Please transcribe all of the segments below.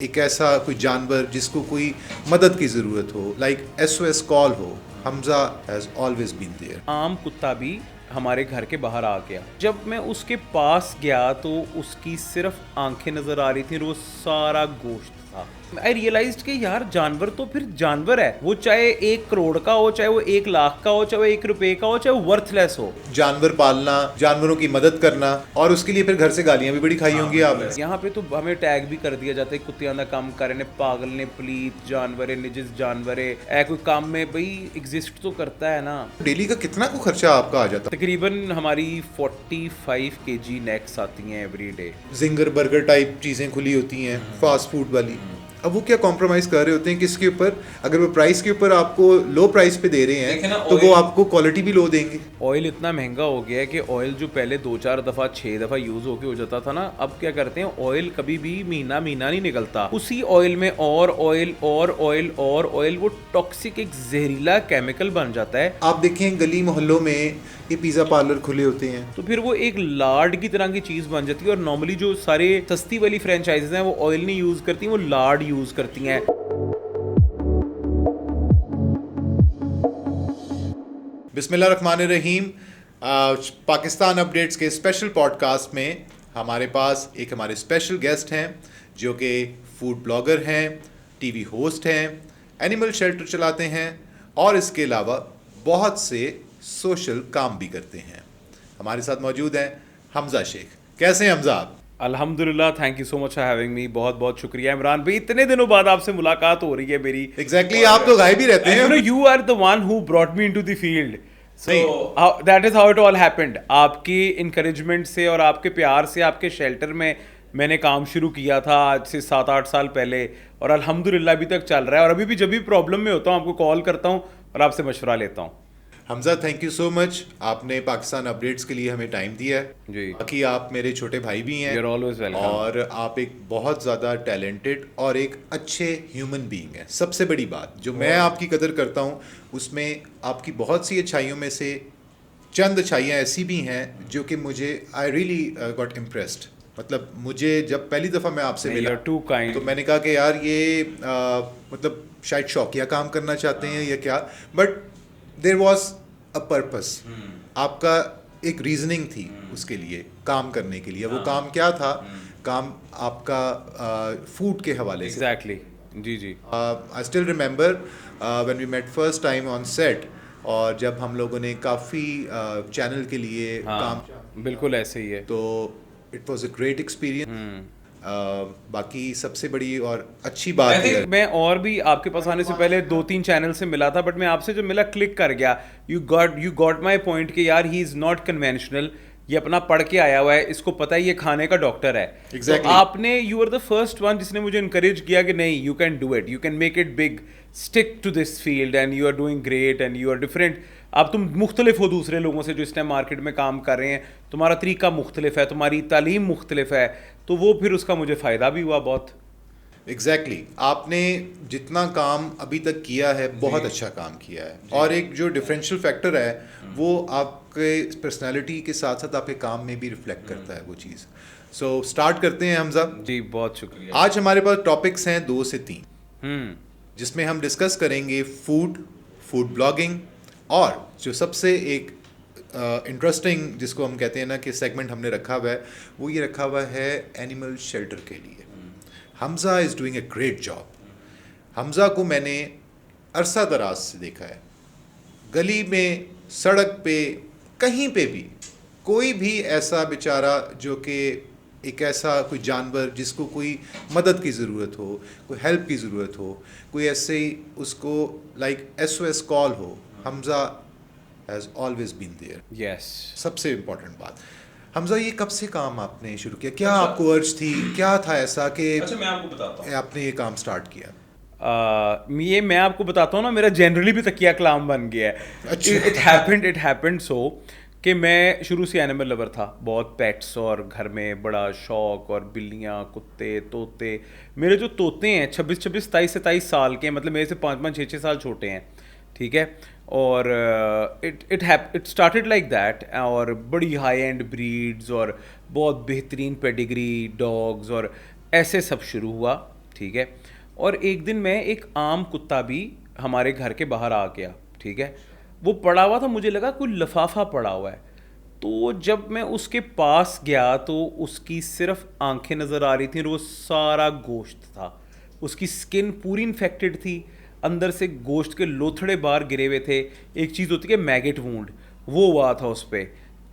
एक ऐसा कोई जानवर जिसको कोई मदद की ज़रूरत हो, लाइक SOS कॉल हो, Hamza has always been there. आम कुत्ता भी हमारे घर के बाहर आ गया। जब मैं उसके पास गया तो उसकी सिर्फ आंखें नजर आ रही थी और वो सारा गोश्त था। आई रियलाइज्ड कि यार जानवर तो फिर जानवर है, वो चाहे 1 करोड़ का हो, चाहे वो 1 लाख का हो, चाहे वो 1 रुपए का हो, चाहे वो वर्थलेस हो। जानवर पालना, जानवरों की मदद करना, और उसके लिए फिर घर से गालियां भी बड़ी खाई होंगी आपने। यहाँ पे तो हमें टैग भी कर दिया जाता है, कुत्तियां दा काम करे ने, पागल ने, पलीत जानवर है, निजिस जानवर है, ऐ कोई काम में भाई एग्जिस्ट तो करता है ना। डेली का कितना को खर्चा आपका आ जाता? तकरीबन हमारी 45 kg नेक्स आती हैं every day. Ginger burger type चीज़ें खुली होती हैं, फास्ट फूड वाली। अब वो क्या कॉम्प्रोमाइज कर रहे होते हैं किसके ऊपर? अगर वो प्राइस के ऊपर आपको लो प्राइस पे दे रहे हैं तो वो आपको क्वालिटी भी लो देंगे। ऑयल इतना महंगा हो गया है कि ऑयल जो पहले 2-4 दफ़ा 6 दफ़ा यूज़ होके हो जाता था ना, अब क्या करते हैं, ऑयल कभी भी महीना नहीं निकलता, उसी ऑयल में और ऑयल और ऑयल और ऑयल, वो टॉक्सिक एक जहरीला केमिकल बन जाता है। आप देखें गली मोहल्लों में ये पिज़्ज़ा पार्लर खुले होते हैं, तो फिर वो एक लाड की तरह की चीज़ बन जाती है। और नॉर्मली जो सारे सस्ती वाली फ्रेंचाइजीज हैं वो ऑयल नहीं यूज़ करती, वो लाड यूज़ करती हैं। बिस्मिल्लाहिर्रहमानिर्रहीम। पाकिस्तान अपडेट्स के स्पेशल पॉडकास्ट में हमारे पास एक हमारे स्पेशल गेस्ट हैं जो कि फूड ब्लॉगर हैं, टीवी होस्ट हैं, एनिमल शेल्टर चलाते हैं और इसके अलावा बहुत से सोशल काम भी करते हैं। हमारे साथ मौजूद हैं हमजा शेख। कैसे हैं हमजा आप? अल्हम्दुलिल्लाह, thank you so much for having me. बहुत बहुत शुक्रिया इमरान भाई, इतने दिनों बाद आपसे मुलाकात हो रही है मेरी। एग्जैक्टली आप तो गायब ही रहते हैं। You are the one who brought me into the field, so that is how it all happened. आपकी इंकरेजमेंट से और आपके प्यार से आपके शेल्टर में मैंने काम शुरू किया था आज से 7-8 साल पहले, और अल्हम्दुलिल्लाह अभी तक चल रहा है। और अभी भी जब भी प्रॉब्लम में होता हूँ आपको कॉल करता हूँ और आपसे मशवरा लेता हूँ। Hamza, thank you so much, आपने पाकिस्तान अपडेट्स के लिए हमें टाइम दिया है जी। बाकी आप मेरे छोटे भाई भी हैं। You're always welcome. और आप एक बहुत ज़्यादा टैलेंटेड और एक अच्छे ह्यूमन बीइंग हैं। सबसे बड़ी बात जो मैं आपकी कदर करता हूँ उसमें आपकी बहुत सी अच्छाइयों में से चंद अच्छाइयाँ ऐसी भी हैं जो कि मुझे आई रियली गॉट इम्प्रेस्ड। मतलब मुझे जब पहली दफ़ा मैं आपसे मिला You're too kind. तो मैंने कहा कि यार ये मतलब शायद शौकिया काम करना चाहते हैं या क्या, but there was a purpose. आपका एक रीजनिंग थी उसके लिए काम करने के लिए। वो काम क्या था? काम आपका फूड के हवाले से। एग्जैक्टली, जी जी। I still remember when we met first time on set, और जब हम लोगों ने काफ़ी चैनल के लिए काम, बिल्कुल ऐसे ही है। तो it was a great experience. बाकी सबसे बड़ी और अच्छी बात है, मैं और भी आपके पास आने से पहले 2-3 चैनल से मिला था, बट मैं आपसे जो मिला क्लिक कर गया। यू गॉट माई पॉइंट कि यार ही इज़ नॉट कन्वेंशनल, ये अपना पढ़ के आया हुआ है, इसको पता है ये खाने का डॉक्टर है। Exactly. तो आपने, you are the first one जिसने मुझे इनकरेज किया कि नहीं, you can do it, you can make it big, stick to this field and you are doing great and you are different. अब तुम मुख्तलिफ हो दूसरे लोगों से जो इस टाइम मार्केट में काम कर रहे हैं, तुम्हारा तरीका मुख्तलिफ है, तुम्हारी तालीम मुख्तलिफ है, तो वो फिर उसका मुझे फ़ायदा भी हुआ बहुत। एग्जैक्टली आपने जितना काम अभी तक किया है बहुत अच्छा काम किया है, और एक जो डिफरेंशियल फैक्टर है वो आपके पर्सनालिटी के साथ साथ आपके काम में भी रिफ्लेक्ट करता है वो चीज़। सो स्टार्ट करते हैं हमजा। जी बहुत शुक्रिया। आज हमारे पास टॉपिक्स हैं 2 से 3, जिसमें हम डिस्कस करेंगे फूड ब्लॉगिंग, और जो सबसे एक इंटरेस्टिंग जिसको हम कहते हैं ना कि सेगमेंट हमने रखा हुआ है, वो ये रखा हुआ है एनिमल शेल्टर के लिए। Hamza is doing a great job. Hamza को मैंने अरसा दराज से देखा है, गली में, सड़क पे, कहीं पे भी कोई भी ऐसा बेचारा जो कि एक ऐसा कोई जानवर जिसको कोई मदद की ज़रूरत हो, कोई हेल्प की ज़रूरत हो, कोई ऐसे ही उसको लाइक SOS कॉल हो, Hamza has always been there. Yes. सबसे इम्पोर्टेंट बात, हमजा ये कब से काम आपने शुरू किया? क्या आपको अर्ज थी, क्या था ऐसा कि अच्छा मैं आपको बताता हूँ, आपने ये काम स्टार्ट किया? ये मैं आपको बताता हूँ ना, मेरा जनरली भी तकिया कलाम बन गया है। अच्छा। इट हैपेंड सो कि मैं शुरू से एनिमल लवर था, बहुत पेट्स और घर में बड़ा शौक, और बिल्लियाँ, कुत्ते, तोते। मेरे जो तोते हैं 26, 27 साल के, मतलब मेरे से 5, 6 साल छोटे हैं, ठीक है। और इट स्टार्टेड लाइक दैट, और बड़ी हाई एंड ब्रीड्स और बहुत बेहतरीन पेडिग्री डॉग्स और ऐसे सब शुरू हुआ, ठीक है। और एक दिन मैं एक आम कुत्ता भी हमारे घर के बाहर आ गया, ठीक है। वो पड़ा हुआ था, मुझे लगा कोई लिफाफा पड़ा हुआ है। तो जब मैं उसके पास गया तो उसकी सिर्फ आंखें नज़र आ रही थी और वो सारा गोश्त था। उसकी स्किन पूरी इन्फेक्टेड थी, अंदर से गोश्त के लोथड़े बाहर गिरे हुए थे। एक चीज़ होती है मैगेट वूंड, वो हुआ था उस पर।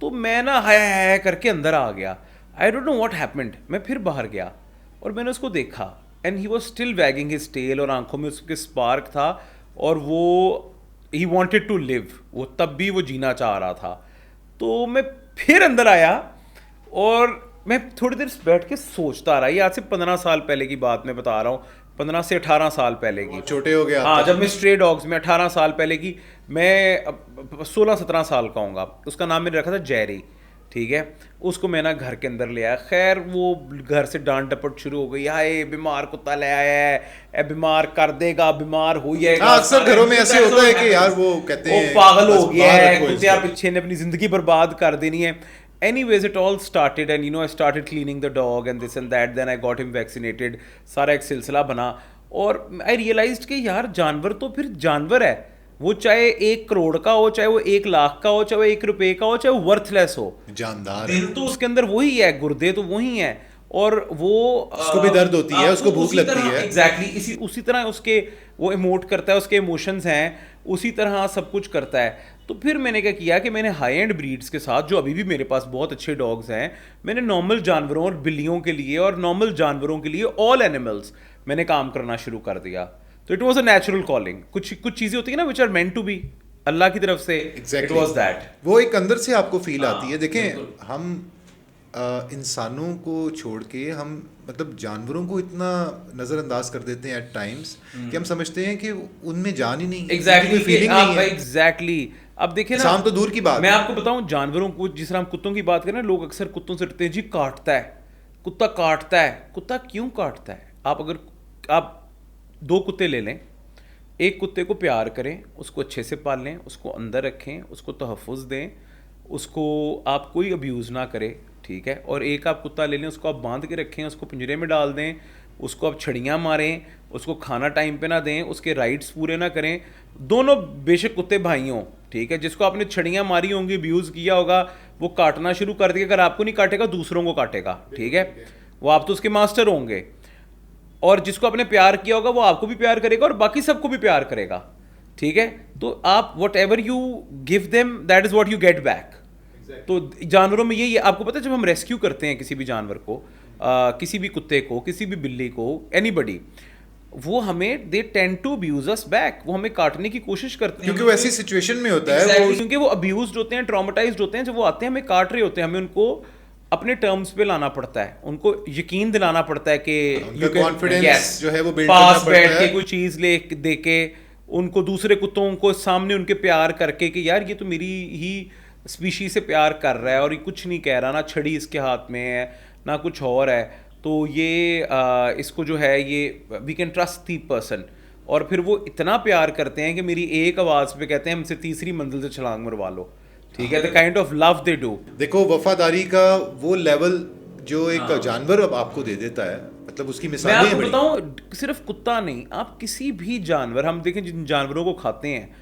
तो मैं ना हाय हाय करके अंदर आ गया। I don't know what happened. मैं फिर बाहर गया और मैंने उसको देखा and he was still wagging his tail, और आंखों में उसके स्पार्क था और वो ही वांटेड टू लिव, वो तब भी वो जीना चाह रहा था। तो मैं फिर अंदर आया और मैं थोड़ी देर बैठ के सोचता रहा। ये आज से 15 साल पहले की बात मैं बता रहा हूँ, 15 से 18 साल पहले की। छोटे हो गए आप हाँ, तब? जब मैं स्ट्रे डॉग्स में 18 साल पहले की, मैं 16-17 साल का हूँगा। उसका नाम मैंने रखा था जेरी, ठीक है। उसको मैं ना घर के अंदर ले आया। खैर वो घर से डांट डपट शुरू हो गई, हाय बीमार कुत्ता ले आया है, ए बीमार कर देगा, बीमार हो जाएगा। हाँ, अक्सर घरों में ऐसे होता है कि यार वो कहते हैं पागल बस हो गया बाहर है, रखो कुत्ते इसको। पीछे ने अपनी जिंदगी बर्बाद कर देनी है। Anyways, it all started and I started cleaning the dog and this and that. Then I got him vaccinated. सारा एक सिलसिला बना और I realized कि यार जानवर तो फिर जानवर है। वो चाहे 1 करोड़ का हो, चाहे वो 1 लाख का हो, चाहे वो 1 रुपए का हो, चाहे वो वर्थलेस हो, जानदार दिल तो उसके अंदर वही है, गुर्दे तो वही है। और वो उसको भी दर्द होती है, उसको भूख लगती है। एग्जैक्टली उसी तरह उसके वो इमोट करता है, उसके इमोशंस हैं, उसी तरह सब कुछ करता है। तो फिर मैंने क्या किया कि मैंने हाई एंड ब्रीड्स के साथ, जो अभी भी मेरे पास बहुत अच्छे डॉग्स हैं, मैंने नॉर्मल जानवरों और बिल्लियों के लिए और नॉर्मल जानवरों के लिए ऑल एनिमल्स मैंने काम करना शुरू कर दिया। तो it was a natural calling. कुछ चीज़ें होती है ना which are meant to be, अल्लाह की तरफ से। इट वॉज दैट, वो एक अंदर से आपको फील आती है। देखें, बिल्कुल। हम इंसानों को छोड़ के हम मतलब जानवरों को इतना नज़रअंदाज कर देते हैं एट टाइम्स कि हम समझते हैं कि उनमें जान ही नहीं है, एग्जैक्टली फीलिंग नहीं है। एग्जैक्टली। अब देखिए ना, शाम तो दूर की बात मैं है। आपको बताऊं, जानवरों को जिस तरह हम कुत्तों की बात करें ना, लोग अक्सर कुत्तों से डरते हैं, जी काटता है, कुत्ता काटता है। कुत्ता क्यों काटता है? आप 2 कुत्ते ले लें, एक कुत्ते को प्यार करें, उसको अच्छे से पालें, उसको अंदर रखें, उसको तहफ़्फ़ुज़ दें, उसको आप कोई अब्यूज़ ना करें, ठीक है। और एक आप कुत्ता ले लें, उसको आप बांध के रखें, उसको पिंजरे में डाल दें, उसको आप छड़ियाँ मारें, उसको खाना टाइम पे ना दें, उसके राइट्स पूरे ना करें। दोनों बेशक कुत्ते भाई हों, ठीक है। जिसको आपने छड़ियाँ मारी होंगी, अब्यूज़ किया होगा, वो काटना शुरू कर देगा। अगर आपको नहीं काटेगा, दूसरों को काटेगा, ठीक है। वो आप तो उसके मास्टर होंगे। और जिसको आपने प्यार किया होगा, वो आपको भी प्यार करेगा और बाकी सबको भी प्यार करेगा, ठीक है। तो आप what ever you give them, that is what you get back. तो जानवरों में यही है। आपको पता है, जब हम रेस्क्यू करते हैं किसी भी जानवर को, किसी भी कुत्ते को, किसी भी बिल्ली को, एनीबडी, वो हमें they tend to abuse us back. वो हमें काटने की कोशिश करते हैं क्योंकि वो ऐसी सिचुएशन में होता है exactly, क्योंकि वो अब्यूज्ड होते हैं, ट्रॉमेटाइज्ड होते हैं। जब वो आते हैं, हमें काट रहे होते हैं, हमें उनको अपने टर्म्स पे लाना पड़ता है, उनको यकीन दिलाना पड़ता है कि उनका confidence जो है वो build करना पास पड़ता बैठ है। के कोई चीज़ ले दे के, उनको दूसरे कुत्तों को सामने उनके प्यार करके कि यार ये तो मेरी ही स्पीशी से प्यार कर रहा है और ये कुछ नहीं कह रहा, ना छड़ी इसके हाथ में है ना कुछ और है, तो ये इसको जो है ये we can trust the person. और फिर वो इतना प्यार करते हैं कि मेरी एक आवाज़ पे कहते हैं हमसे तीसरी मंजिल से छलांग मरवा लो, ठीक है। The kind of love they do. देखो, वफादारी का वो लेवल जो एक जानवर अब आपको दे देता है, मतलब उसकी मैं मिसालें आपको हैं बड़ी। बताऊं, सिर्फ कुत्ता नहीं, आप किसी भी जानवर, हम देखें जिन जानवरों को खाते हैं,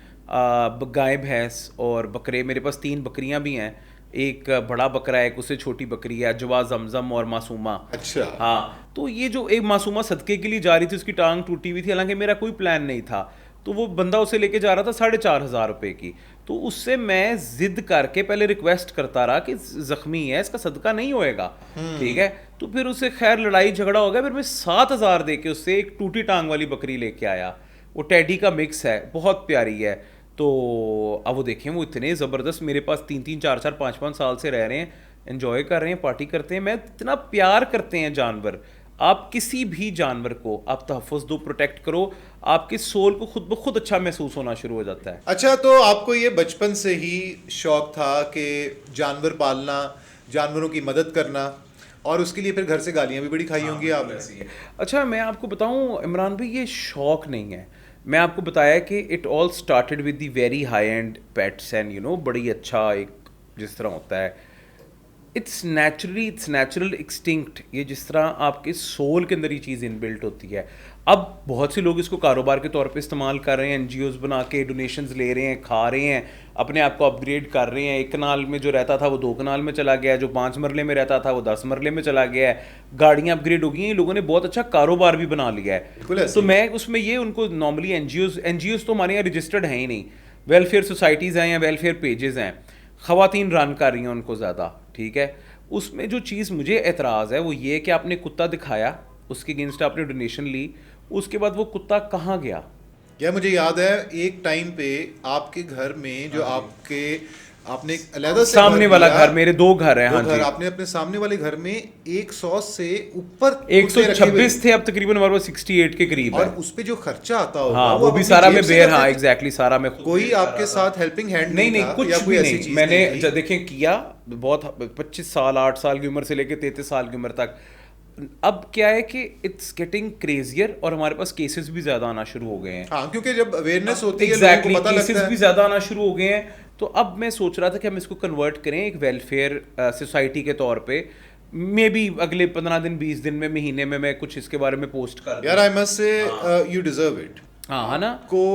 गाय भैंस और बकरे। मेरे पास 3 बकरियां भी हैं, एक बड़ा बकरा है, एक उससे छोटी बकरी है, अजवा, जमजम और मासूमा। अच्छा। हाँ, तो ये जो एक मासूमा सदके के लिए जा रही थी, उसकी टांग टूटी हुई थी, हालांकि मेरा कोई प्लान नहीं था। तो वो बंदा उसे लेके जा रहा था 4,500 रुपए की। तो उससे मैं जिद करके पहले रिक्वेस्ट करता रहा कि जख्मी है, इसका सदका नहीं होएगा, ठीक है। तो फिर उससे खैर लड़ाई झगड़ा हो गया, फिर मैं 7,000 दे के उससे एक टूटी टांग वाली बकरी लेके आया। वो टेडी का मिक्स है, बहुत प्यारी है। तो अब वो देखें, वो इतने ज़बरदस्त मेरे पास 3-3, 4-4, 5-5 साल से रह रहे हैं, एंजॉय कर रहे हैं, पार्टी करते हैं। मैं इतना प्यार करते हैं जानवर। आप किसी भी जानवर को आप तहफ़्फ़ुज़ दो, प्रोटेक्ट करो, आपके सोल को खुद ब खुद अच्छा महसूस होना शुरू हो जाता है। अच्छा, तो आपको ये बचपन से ही शौक था कि जानवर पालना, जानवरों की मदद करना, और उसके लिए फिर घर से गालियाँ भी बड़ी खाई होंगी आप? अच्छा, मैं आपको बताऊं इमरान भाई, ये शौक नहीं है। मैं आपको बताया कि it all started with the very high and pets and बड़ी अच्छा एक जिस तरह होता है। It's natural extinct. ये जिस तरह आपके सोल के अंदर ये चीज़ इनबिल्ट होती है। अब बहुत से लोग इसको कारोबार के तौर पे इस्तेमाल कर रहे हैं, एनजीओज बना के डोनेशंस ले रहे हैं, खा रहे हैं, अपने आप को अपग्रेड कर रहे हैं। 1 कनाल में जो रहता था वो 2 कनाल में चला गया है, जो 5 मरले में रहता था वो 10 मरले में चला गया है, गाड़ियाँ अपग्रेड हो गई हैं, लोगों ने बहुत अच्छा कारोबार भी बना लिया है। तो मैं उसमें ये उनको नॉर्मली एनजीओज तो हमारे यहाँ रजिस्टर्ड हैं ही नहीं, वेलफेयर सोसाइटीज़ हैं या वेलफेयर पेजेस हैं, ख़वातीन रन कर रही हैं उनको ज़्यादा, ठीक है। उसमें जो चीज़ मुझे एतराज़ है वो ये कि आपने कुत्ता दिखाया, उसके अगेंस्ट आपने डोनेशन ली, उसके बाद वो कुत्ता कहाँ गया? यार मुझे याद है एक टाइम पे आपके घर में जो आपने एक अलग से सामने वाला घर, मेरे 2 घर हैं। हाँ जी, आपने अपने सामने वाले घर में 100 से ऊपर 126 थे, अब तकरीबन हमारे पास 68 के करीब है। और उस पे जो खर्चा आता होगा हाँ, वो भी सारा में बेयर। हाँ एग्जैक्टली, सारा में। कोई आपके साथ हेल्पिंग हैंड नहीं कुछ या कोई भी ऐसी नहीं। चीज मैंने देखें किया बहुत 25 साल 8 साल की उम्र से लेकर 33 साल की उम्र तक। अब क्या है कि इट्स गेटिंग क्रेजियर और हमारे पास केसेस भी ज्यादा आना शुरू हो गए हैं। हाँ, क्योंकि जब अवेयरनेस होती है एग्जैक्टली, लोगों को पता केसेस लगता है। भी ज्यादा आना शुरू हो गए हैं। तो अब मैं सोच रहा था कि हम इसको कन्वर्ट करें एक वेलफेयर सोसाइटी के तौर पे। मे बी अगले 15 दिन 20 दिन में, महीने में मैं कुछ इसके बारे में पोस्ट कर दूं। यार I must say you deserve it. हाँ है ना, को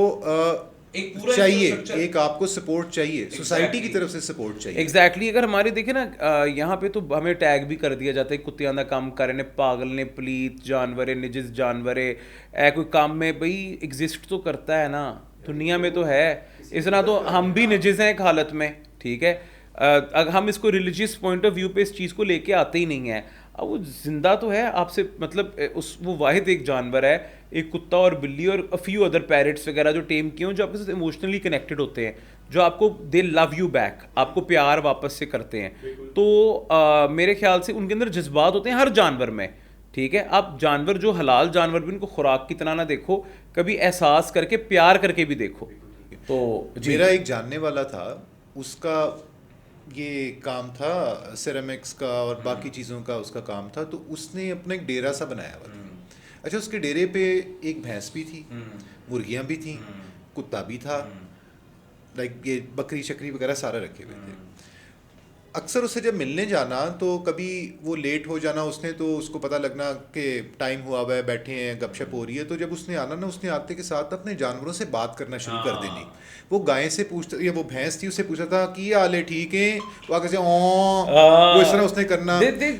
एक पूरा चाहिए, infrastructure। एक आपको सपोर्ट चाहिए, सोसाइटी की तरफ से सपोर्ट चाहिए। एग्जैक्टली अगर हमारे देखे ना यहाँ पे तो हमें टैग भी कर दिया जाता है कुत्तियां दा काम करे ने, पागल ने, पलीत जानवर है, निजिस जानवर है, ऐ कोई काम में भाई एग्जिस्ट तो करता है ना, दुनिया में तो है। इस तरह तो हम भी निजिस हैं एक हालत में, ठीक है। अगर हम इसको रिलीजियस पॉइंट ऑफ व्यू पे इस चीज़ को लेके आते ही नहीं है। अब वो जिंदा तो है आपसे, मतलब वो वाहिद एक जानवर है, एक कुत्ता और बिल्ली और अ फ्यू अदर पैरेट्स वगैरह जो टेम किए हों, जो आपके साथ इमोशनली कनेक्टेड होते हैं, जो आपको दे लव यू बैक, आपको प्यार वापस से करते हैं। तो मेरे ख्याल से उनके अंदर जज्बात होते हैं हर जानवर में, ठीक है। आप जानवर जो हलाल जानवर भी, उनको खुराक की तरह ना देखो, कभी एहसास करके प्यार करके भी देखो। तो मेरा एक जानने वाला था, उसका ये काम था सिरेमिक्स का और बाकी चीज़ों का उसका काम था। तो उसने अपना एक डेरा सा बनाया हुआ था। अच्छा, उसके डेरे पे एक भैंस भी थी, मुर्गियाँ भी थी, कुत्ता भी था, लाइक ये बकरी शकरी वगैरह सारे रखे हुए थे। अक्सर उससे जब मिलने जाना तो कभी वो लेट हो जाना, उसने तो उसको पता लगना कि टाइम हुआ हुआ है, बैठे हैं, गपशप हो रही है। तो जब उसने आना ना, उसने आते के साथ अपने जानवरों से बात करना शुरू कर देनी। वो गाय से पूछता, या वो भैंस थी, उससे पूछता था कि हाल है, ठीक है, वो आगे से वो इस तरह उसने करना,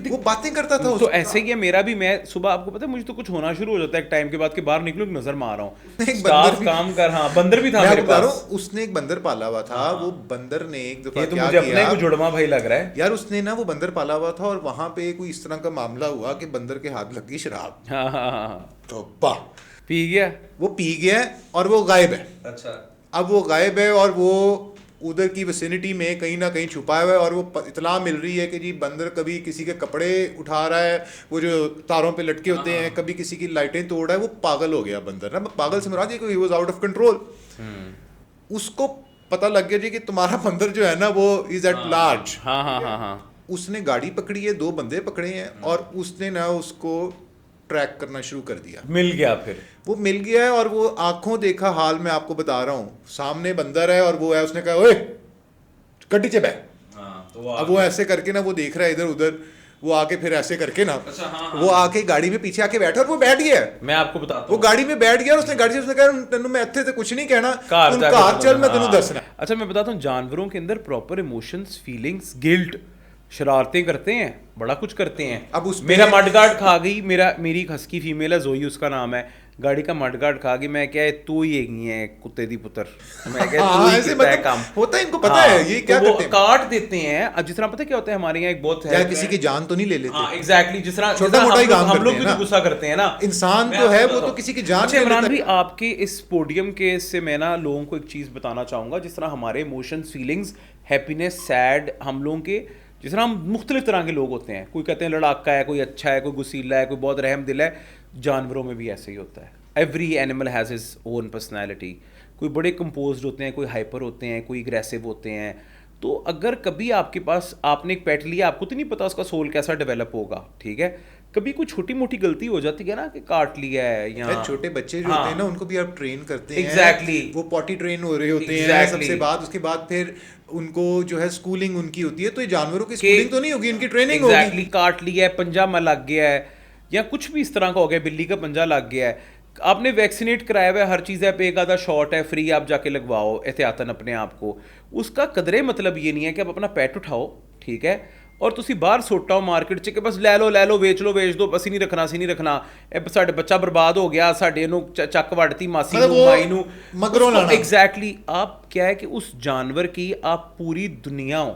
वो बातें करता था। तो ऐसे ही है मेरा भी। मैं सुबह, आपको पता है, मुझे तो कुछ होना शुरू हो जाता है एक टाइम के बाद के बाहर निकलूं नजर मार रहा हूँ, स्टाफ काम कर। हाँ, बंदर भी था मेरे पास। उसने एक बंदर पाला हुआ था। वो बंदर ने एक दफा क्या मुझे अपने को जुड़वा भाई लग रहा है यार, उसने ना वो बंदर पाला हुआ था और वहां पे कोई इस तरह का मामला हुआ कि बंदर के हाथ लग गई शराब। तो पी गया, वो पी गया और वो गायब है। अच्छा, अब वो गायब है और वो उधर की विसिनिटी में कहीं ना कहीं छुपा हुआ है। और वो इतला मिल रही है कि जी बंदर कभी किसी के कपड़े उठा रहा है, वो जो तारों पे लटके होते हैं, कभी किसी की लाइटें तोड़ रहा है। वो पागल हो गया बंदर ना। पागल से मुराद ये कि he was out of control. उसको पता लग गया जी कि तुम्हारा बंदर जो है ना वो इज एट लार्ज। हाँ। उसने गाड़ी पकड़ी है, 2 बंदे पकड़े हैं और उसने ना उसको ट्रैक करना शुरू कर दिया। मिल गया, फिर वो मिल गया है और वो आंखों देखा हाल में आपको बता रहा हूँ, सामने बंदर है और वो है। उसने कहा, ओए गड्डी चे बैठ। तो अब वो ऐसे करके ना वो देख रहा है इधर उधर, वो आके फिर ऐसे करके ना, वो आके गाड़ी में पीछे आके बैठा और वो बैठ गया। मैं आपको बताता हूं, वो गाड़ी में बैठ गया और उसने गाड़ी से उसने कहा, तेनू मैं इत्थे से कुछ नहीं कहना, कार चल, मैं तेनू दसना। अच्छा, मैं बताता हूँ, जानवरों के अंदर प्रॉपर इमोशंस, फीलिंग्स, गिल्ट, शरारतें करते हैं, बड़ा कुछ करते हैं। अब मेरा मडगार्ड खा गई, मेरी एक हस्की फीमेल है, जोई उसका नाम है, गाड़ी का मडगार्ड खा गई। मैं क्या है, तू ही एक है कुत्ते दी पुत्र, मैं क्या ऐसे मतलब काम होता है, इनको पता है ये क्या करते हैं, काट देते हैं। अब जिस तरह पता क्या होता है, हमारे यहाँ एक बहुत है, किसी की जान तो नहीं ले लेते। एग्जैक्टली, जिस तरह छोटा मोटा ही काम हम लोग भी तो गुस्सा करते हैं ना, इंसान तो है वो, तो किसी की जान। अच्छा इमरान भाई, आपके इस पोडियम के से मैं ना लोगों को एक चीज़ बताना चाहूँगा। जिस तरह हमारे इमोशंस, फीलिंग्स, हैप्पीनेस, सैड, हम लोगों के जिस तरह हम मुख्तलिफ तरह के लोग होते हैं, कोई कहते हैं लड़ाका है, कोई अच्छा है, कोई गुस्सीला है, कोई बहुत रहम दिल है। जानवरों में भी ऐसे ही होता है। Every animal has his own personality. कोई बड़े कंपोज्ड होते हैं, कोई हाइपर होते हैं, कोई एग्रेसिव होते हैं। तो अगर कभी आपके पास, आपने एक पेट लिया, आपको तो नहीं पता उसका सोल कैसा डेवलप होगा, ठीक है। कभी कोई छोटी मोटी गलती हो जाती है ना कि काट लिया है या यार छोटे बच्चे जो हाँ, होते हैं ना उनको भी आप ट्रेन करते हैं Exactly. वो पॉटी ट्रेन हो रहे होते हैं Exactly. सबसे बाद उसके बाद फिर उनको जो है स्कूलिंग उनकी होती है तो ये जानवरों की कि- स्कूलिंग तो नहीं होगी इनकी ट्रेनिंग एग्जैक्टली होगी। काट लिया है, पंजा में लग गया है या कुछ भी इस तरह का हो गया, बिल्ली का पंजा लग गया है, आपने वैक्सीनेट कराया हुआ है, हर चीज़ है पे, एक आधा शॉट है फ्री, आप जाके लगवाओ एहतियातन अपने आप को। उसका कदरे मतलब ये नहीं है कि आप अपना पेट उठाओ, ठीक है, और ਤੁਸੀਂ ਬਾਹਰ ਸੁੱਟਾਓ ਮਾਰਕੀਟ 'ਚ ਕਿ ਬਸ ਲੈ ਲਓ ਵੇਚ ਦੋ, ਅਸੀਂ ਨਹੀਂ ਰੱਖਣਾ ਇਹ ਸਾਡੇ ਬੱਚਾ ਬਰਬਾਦ ਹੋ ਗਿਆ, ਸਾਡੇ ਨੂੰ ਚੱਕ ਵੜਤੀ ਮਾਸੀ मतलब ਨੂੰ वो ਮਾਈ ਨੂੰ मगरों लाना। एग्जैक्टली आप क्या है कि उस जानवर की आप पूरी दुनिया हो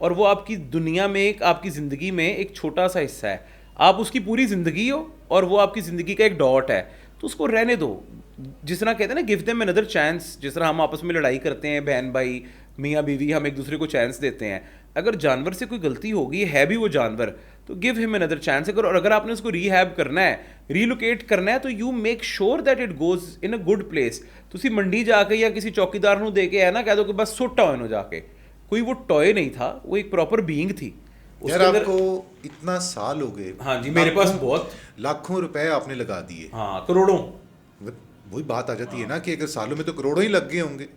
और वो आपकी दुनिया में एक आपकी ज़िंदगी में एक छोटा सा हिस्सा है, आप उसकी पूरी ज़िंदगी हो और वो आपकी ज़िंदगी का एक डॉट है, तो उसको रहने दो। जिस तरह कहते हैं ना गिव देम अनदर चांस, जिस तरह हम आपस में लड़ाई करते हैं बहन भाई मियाँ बीवी, हम एक दूसरे को चांस देते हैं, अगर जानवर से कोई गलती होगी है भी वो जानवर तो गिव हिम अनदर चांस। और अगर आपने उसको रीहैब करना है, रीलोकेट करना है, तो you make sure that it goes in a good place. तुसी मंडी जाके या किसी चौकीदार ਨੂੰ ਦੇ ਕੇ ਆਇਆ ना कह दो कि बस सुट आओ इन्हों जाके, कोई वो टॉय नहीं था, वो एक प्रॉपर बीइंग थी। यार आपको इतना साल हो गए, हाँ जी, मेरे पास बहुत लाखों रुपए आपने लगा दिए, हाँ करोड़ों, वही बात आ जाती है ना कि अगर सालों में तो करोड़ों ही लग गए होंगे,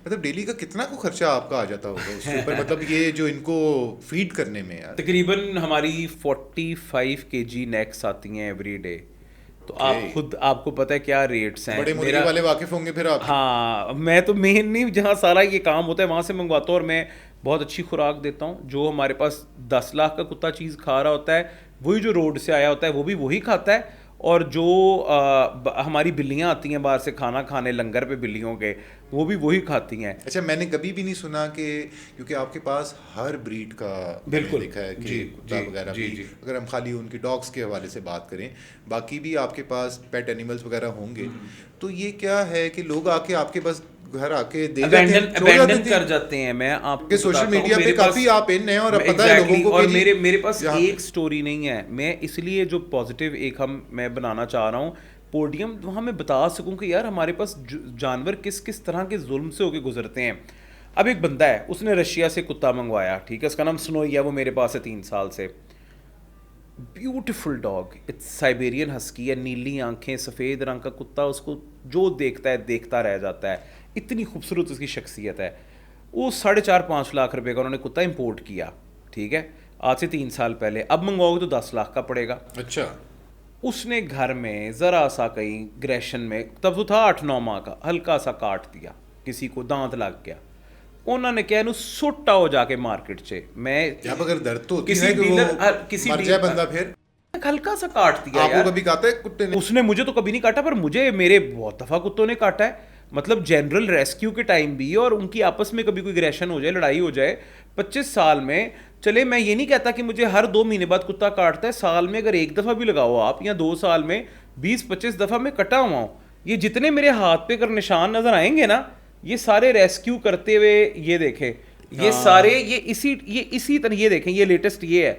मतलब डेली का कितना को खर्चा आपका आ जाता होगा उसके ऊपर, मतलब ये जो इनको फीड करने में यार। तकरीबन हमारी 45 kg नेक्स आती हैं एवरी डे, तो आप खुद आपको पता है क्या रेट्स हैं। बड़े मुर्गी वाले वाकिफ होंगे फिर आप। हाँ, मैं तो मेन नहीं, जहाँ सारा ये काम होता है वहाँ से मंगवाता हूँ और मैं बहुत अच्छी खुराक देता हूँ। जो हमारे पास 10 लाख का कुत्ता चीज़ खा रहा होता है, वही जो रोड से आया होता है वो भी वही खाता है, और जो हमारी बिल्लियाँ आती हैं बाहर से खाना खाने लंगर पे बिल्लियों के, वो भी वही खाती हैं। अच्छा, मैंने कभी भी नहीं सुना कि, क्योंकि आपके पास हर ब्रीड का बिल्कुल देखा है कि जी, कुत्ता जी, वगैरह जी, भी, जी। अगर हम खाली उनकी डॉग्स के हवाले से बात करें, बाकी भी आपके पास पेट एनिमल्स वगैरह होंगे, तो ये क्या है कि लोग आके आपके पास घर आके दे जाते हैं, छोड़ जाते अबैंडन थे? कर जाते हैं। मैं आपको सोशल बताता हूँ, मीडिया पे मेरे काफी पास- आप इन हैं और अब पता है Exactly, लोगों को और कि मेरे पास यहाँ एक स्टोरी नहीं है, मैं इसलिए जो पॉजिटिव एक मैं बनाना चाह रहा हूँ पोडियम, वहाँ मैं बता सकूँ कि यार हमारे पास जानवर किस किस तरह के जुल्म से होके गुजरते हैं। अब एक बंदा है, उसने रशिया से कुत्ता मंगवाया, ठीक है, उसका नाम स्नोई है, वो मेरे पास है 3 साल से, beautiful dog, it's Siberian husky है, नीली आंखें, सफ़ेद रंग का कुत्ता, उसको जो देखता है देखता रह जाता है, इतनी खूबसूरत उसकी शख्सियत है। वो 4.5-5 लाख रुपए का उन्होंने कुत्ता इंपोर्ट किया, ठीक है, आज से 3 साल पहले। अब मंगवाओगे तो 10 लाख का पड़ेगा। अच्छा, उसने घर में ज़रा सा कहीं ग्रेशन में, तब तो था 8-9 माह का, हल्का सा काट दिया, किसी को दांत लग गया, उन्होंने क्या इन्हों सुट्टा हो जाके मार्केट से। मैं जब अगर दर्द तो होती किसी है कि वो डीलर किसी मर जाए बंदा, फिर हल्का सा काट दिया आपको यार। कभी काटा है कुत्ते ने? उसने मुझे तो कभी नहीं काटा, पर मुझे मेरे बहुत दफ़ा कुत्तों ने काटा है, मतलब जनरल रेस्क्यू के टाइम भी, और उनकी आपस में कभी कोई ग्रेशन हो जाए, लड़ाई हो जाए 25 साल में। चले, मैं ये नहीं कहता कि मुझे हर 2 महीने बाद कुत्ता काटता है, साल में अगर एक दफ़ा भी लगाओ आप, या 2 साल में 20-25 दफ़ा मैं कटा हुआ हूँ। ये जितने मेरे हाथ पे अगर निशान नज़र आएंगे ना, ये सारे रेस्क्यू करते हुए, ये देखें, ये सारे ये इसी तरह, ये देखें, ये लेटेस्ट ये है,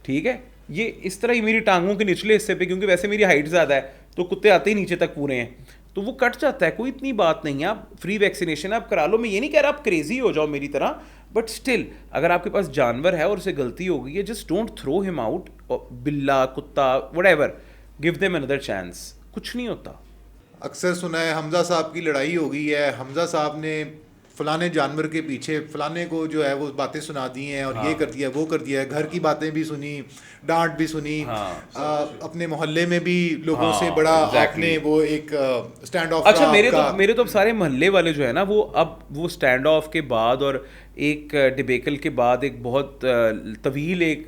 ठीक है, ये इस तरह ही मेरी टांगों के निचले हिस्से पे, क्योंकि वैसे मेरी हाइट ज़्यादा है तो कुत्ते आते ही नीचे तक पूरे हैं, तो वो कट जाता है, कोई इतनी बात नहीं है। आप फ्री वैक्सीनेशन आप करा लो, मैं ये नहीं कह रहा आप क्रेजी हो जाओ मेरी तरह, बट स्टिल अगर आपके पास जानवर है और उसे गलती हो गई है, just don't throw him out. बिल्ला, कुत्ता, whatever, give them another chance, कुछ नहीं होता। अक्सर सुना है हमजा साहब की लड़ाई हो गई है, हमजा साहब ने फलाने जानवर के पीछे फलाने को जो है वो बातें सुना दी हैं और ये कर दिया वो कर दिया, घर की बातें भी सुनी, डांट भी सुनी, अपने मोहल्ले में भी लोगों से बड़ा आपने वो एक स्टैंड ऑफ। अच्छा, मेरे तो अब सारे मोहल्ले वाले जो है ना, वो अब वो स्टैंड ऑफ के बाद और एक डिबेकल के बाद, एक बहुत तवील एक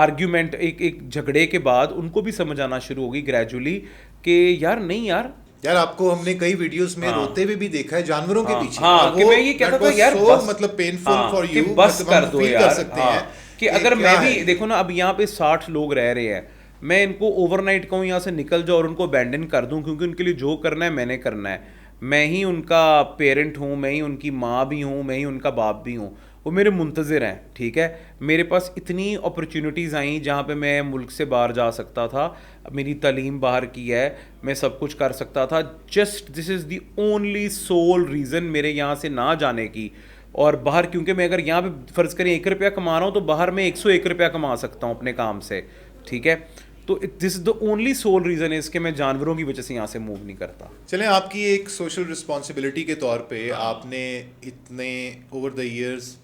आर्ग्यूमेंट, एक झगड़े के बाद उनको भी समझ आना शुरू होगी ग्रेजुअली कि यार नहीं यार आपको हमने कई वीडियोस में रोते हुए भी देखा है जानवरों के पीछे। कि मैं ये कहता था यार बस, मतलब पेनफुल फॉर यू, बस कर दो यार, कर सकते हैं कि अगर मैं भी देखो ना, अब यहाँ पे 60 लोग रह रहे हैं, मैं इनको ओवरनाइट कहूँ यहाँ से निकल जाओ और उनको अबैंडन कर दूँ, क्योंकि उनके लिए जो करना है मैंने करना है, मैं ही उनका पेरेंट हूँ, मैं ही उनकी माँ भी हूँ, मैं ही उनका बाप भी हूँ, वो मेरे मुंतज़िर हैं, ठीक है। मेरे पास इतनी अपॉर्चुनिटीज़ आई जहाँ पे मैं मुल्क से बाहर जा सकता था, मेरी तालीम बाहर की है, मैं सब कुछ कर सकता था, just this is the only soul reason मेरे यहाँ से ना जाने की। और बाहर, क्योंकि मैं अगर यहाँ पे फ़र्ज़ करें 1 रुपया कमा रहा हूँ, तो बाहर मैं 101 रुपया कमा सकता हूँ अपने काम से, ठीक है। तो this is the only soul reason is कि मैं जानवरों की वजह से यहाँ से मूव नहीं करता। चलें, आपकी एक सोशल रिस्पॉन्सिबिलिटी के तौर पे आपने इतने ओवर द इयर्स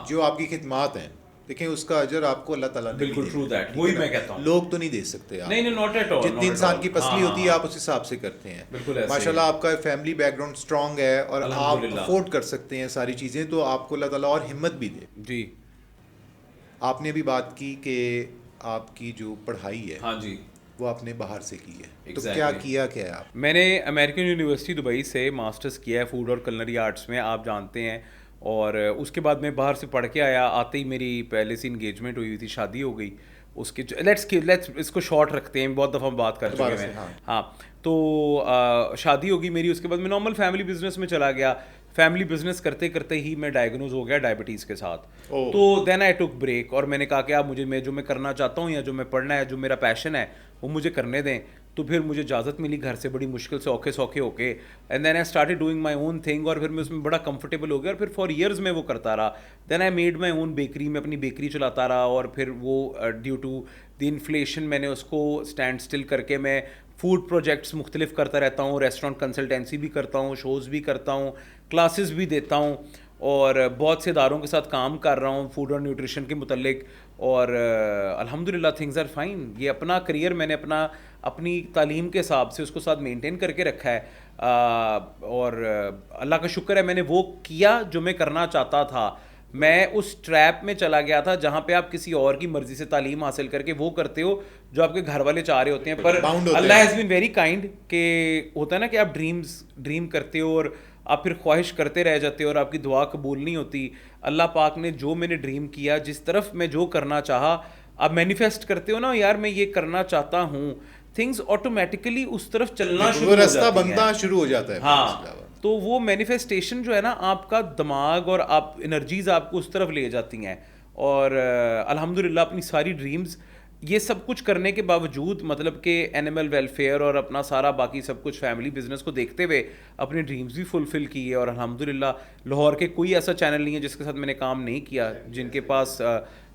जो आपकी खिदमात हैं, देखें उसका अजर आपको अल्लाह ताला ने बिल्कुल ट्रू दैट, वही मैं कहता हूँ। लोग तो नहीं दे सकते आप, नहीं नॉट एट ऑल, जितनी इंसान की पसली होती है आप उस हिसाब से करते हैं। बिल्कुल ऐसे माशाल्लाह आपका फैमिली बैकग्राउंड स्ट्रांग है और आप अफोर्ड कर सकते हैं सारी चीज़ें, तो आपको अल्लाह ताला और हिम्मत भी दे। जी। आपने अभी बात की कि आपकी जो पढ़ाई है, हाँ जी, वो आपने बाहर से की है, तो Exactly. क्या किया क्या है आप? मैंने अमेरिकन यूनिवर्सिटी दुबई से मास्टर्स किया है फूड और कुलिनरी आर्ट्स में, आप जानते हैं। और उसके बाद मैं बाहर से पढ़ के आया, आते ही मेरी पहले से इंगेजमेंट हुई थी, शादी हो गई। उसके लेट्स इसको शॉर्ट रखते हैं, बहुत दफ़ा हम बात कर चुके हैं। हाँ, तो शादी होगी मेरी, उसके बाद मैं नॉर्मल फैमिली बिजनेस में चला गया। फैमिली बिजनेस करते करते ही मैं डायग्नोज हो गया डायबिटीज़ के साथ। तो देन आई टुक ब्रेक और मैंने कहा कि आप मुझे मैं जो मैं करना चाहता हूँ या जो मैं पढ़ना है, जो मेरा पैशन है, वो मुझे करने दें। तो फिर मुझे इजाज़त मिली घर से बड़ी मुश्किल से औखे सौखे होके, and then I started doing my own thing, और फिर मैं उसमें बड़ा कंफर्टेबल हो गया और फिर फॉर ईयर्स मैं वो करता रहा। Then I made my own bakery, मैं अपनी बेकरी चलाता रहा, और फिर वो ड्यू टू द इन्फ्लेशन मैंने उसको स्टैंड स्टिल करके मैं फूड प्रोजेक्ट्स मुख्तलिफ करता रहता हूँ, रेस्टोरेंट कंसल्टेंसी भी करता हूँ, शोज़ भी करता हूँ, क्लासेस भी देता हूँ, और बहुत से इदारों के साथ काम कर रहा हूँ फूड और न्यूट्रिशन के मुतल्लिक। और अल्हम्दुलिल्लाह थिंग्स आर फाइन। ये अपना करियर मैंने अपनी तालीम के हिसाब से उसको साथ मेंटेन करके रखा है, और अल्लाह का शुक्र है मैंने वो किया जो मैं करना चाहता था। मैं उस ट्रैप में चला गया था जहाँ पे आप किसी और की मर्जी से तालीम हासिल करके वो करते हो जो आपके घर वाले चाह रहे होते हैं, पर अल्लाह हैज़ बीन वेरी काइंड कि होता है ना कि आप ड्रीम करते हो और आप फिर ख्वाहिश करते रह जाते हो और आपकी दुआ कबूल नहीं होती। अल्लाह पाक ने जो मैंने ड्रीम किया, जिस तरफ मैं जो करना चाहा, आप मैनिफेस्ट करते हो ना यार मैं ये करना चाहता हूँ, थिंग्स ऑटोमेटिकली उस तरफ चलना शुरू हो जाता है, बनना शुरू हो जाता है। हाँ, तो वो मैनिफेस्टेशन जो है ना, आपका दिमाग और आप एनर्जीज आपको उस तरफ ले जाती हैं। और अल्हम्दुलिल्लाह अपनी सारी ड्रीम्स, ये सब कुछ करने के बावजूद, मतलब कि एनिमल वेलफेयर और अपना सारा बाकी सब कुछ फैमिली बिजनेस को देखते हुए अपनी ड्रीम्स भी फुलफिल की है। और अल्हम्दुलिल्लाह लाहौर के कोई ऐसा चैनल नहीं है जिसके साथ मैंने काम नहीं किया, जिनके पास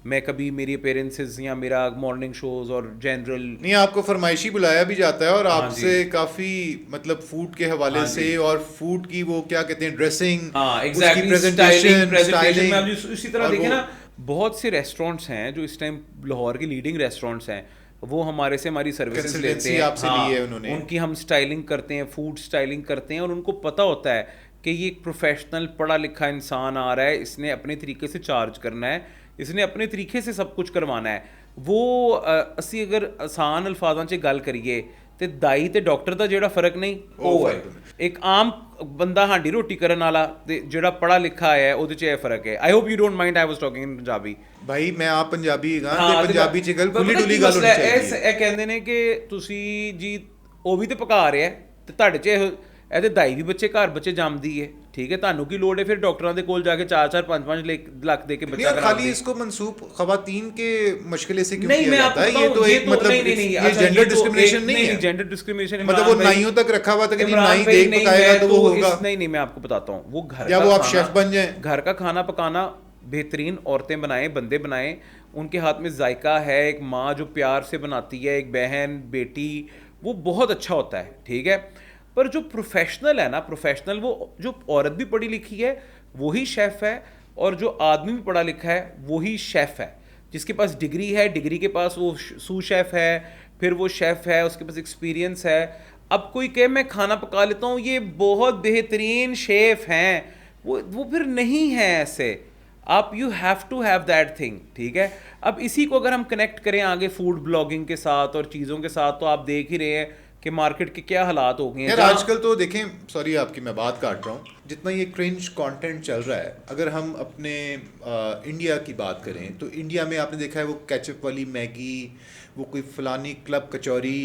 मैं कभी मेरी अपीयरेंसेस या मेरा मॉर्निंग शोज और जनरल नहीं, आपको फरमाइशी बुलाया भी जाता है और आपसे काफी मतलब फूड के हवाले से और फूड की वो क्या कहते हैं ड्रेसिंग, एग्जैक्टली, प्रेजेंटेशन में इसी तरह देखें ना, बहुत से रेस्टोरेंट्स हैं जो इस टाइम लाहौर के लीडिंग रेस्टोरेंट्स हैं, वो हमारे से हमारी सर्विसेज लेते हैं, आपसे ली है उन्होंने, उनकी हम स्टाइलिंग करते हैं, फूड स्टाइलिंग करते हैं, और उनको पता होता है कि ये एक प्रोफेशनल पढ़ा लिखा इंसान आ रहा है, इसने अपने तरीके से चार्ज करना है, इसने अपने तरीके से सब कुछ करवाना है। वो असी अगर आसान अल्फाजां च गल करिए ते दाई ते डॉक्टर दा जेड़ा फर्क नहीं वो है। एक आम बंदा हांडी रोटी करन वाला ते जेड़ा पढ़ा लिखा है ओहदे च एह फर्क है। I hope you don't mind, I was talking in Punjabi. भाई मैं आप पंजाबी हां ते पंजाबी च गल खुली डुली गल होनी चाहिए। ਇਹ ਕਹਿੰਦੇ ਨੇ ਕਿ ਤੁਸੀਂ ਜੀ ਉਹ ਵੀ ਤੇ ਪਕਾ ਰਿਹਾ ਤੇ ਤੁਹਾਡੇ ਚ ਇਹਦੇ ਦਾਈ ਵੀ ਬੱਚੇ ਘਰ ਬੱਚੇ ਜੰਮਦੀ ਹੈ, ठीक है, ਤੁਹਾਨੂੰ ਕੀ ਲੋੜ है फिर डॉक्टरों के कोल जाके 4-4 5-5 लाख दे के बच्चा करा खाली इसको मंसूब खवातीन के मशगले से क्यों किया जाता है? ये तो एक मतलब ये जेंडर डिस्क्रिमिनेशन नहीं है। जेंडर डिस्क्रिमिनेशन मतलब वो नाइयों तक रखा हुआ था कि नाई देख पकाएगा तो वो होगा। नहीं, मैं आपको बताता हूँ, वो घर या वो आप शेफ बन जाएं, घर का खाना पकाना बेहतरीन औरतें बनाएं, बंदे बनाएं, उनके हाथ में जायका है, एक माँ जो प्यार से बनाती है, एक बहन बेटी, वो बहुत अच्छा होता है, ठीक है। पर जो प्रोफेशनल है ना, प्रोफेशनल वो जो औरत भी पढ़ी लिखी है वही शेफ़ है, और जो आदमी भी पढ़ा लिखा है वही शेफ़ है। जिसके पास डिग्री है, डिग्री के पास वो सू शेफ़ है, फिर वो शेफ़ है, उसके पास एक्सपीरियंस है। अब कोई कहे मैं खाना पका लेता हूँ, ये बहुत बेहतरीन शेफ़ हैं, वो फिर नहीं है ऐसे। आप you have to have that thing, ठीक है। अब इसी को अगर हम कनेक्ट करें आगे फूड ब्लॉगिंग के साथ और चीज़ों के साथ, तो आप देख ही रहे हैं कि मार्केट के क्या हालात हो गए हैं। यार आजकल तो देखें, सॉरी आपकी मैं बात काट रहा हूँ, जितना ये क्रिंज कंटेंट चल रहा है, अगर हम अपने इंडिया की बात करें तो इंडिया में आपने देखा है वो केचप वाली मैगी, वो कोई फलानी क्लब कचौरी,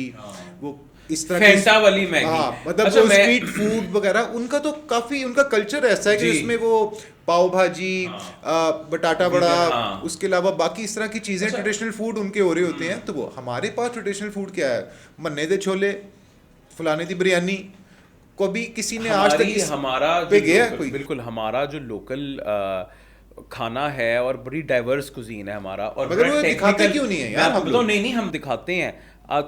वो इस तरह फैंटा वाली मैगी, मतलब अच्छा, वो स्ट्रीट फूड वगैरह, उनका तो काफ़ी उनका कल्चर ऐसा है कि उसमें वो पाव भाजी, बटाटा बड़ा, उसके अलावा बाकी इस तरह की चीज़ें ट्रेडिशनल फूड उनके हो रहे होते हैं। तो वो हमारे पास ट्रेडिशनल फूड क्या है? मन्ने दे छोले, फलाने दी बिरयानी, कभी किसी ने आज तक हमारा पे गया कोई? बिल्कुल, हमारा जो लोकल खाना है और बड़ी डाइवर्स कुजीन है हमारा, और मगर वो दिखाते क्यों नहीं है यार हम लोग? नहीं, हम दिखाते हैं।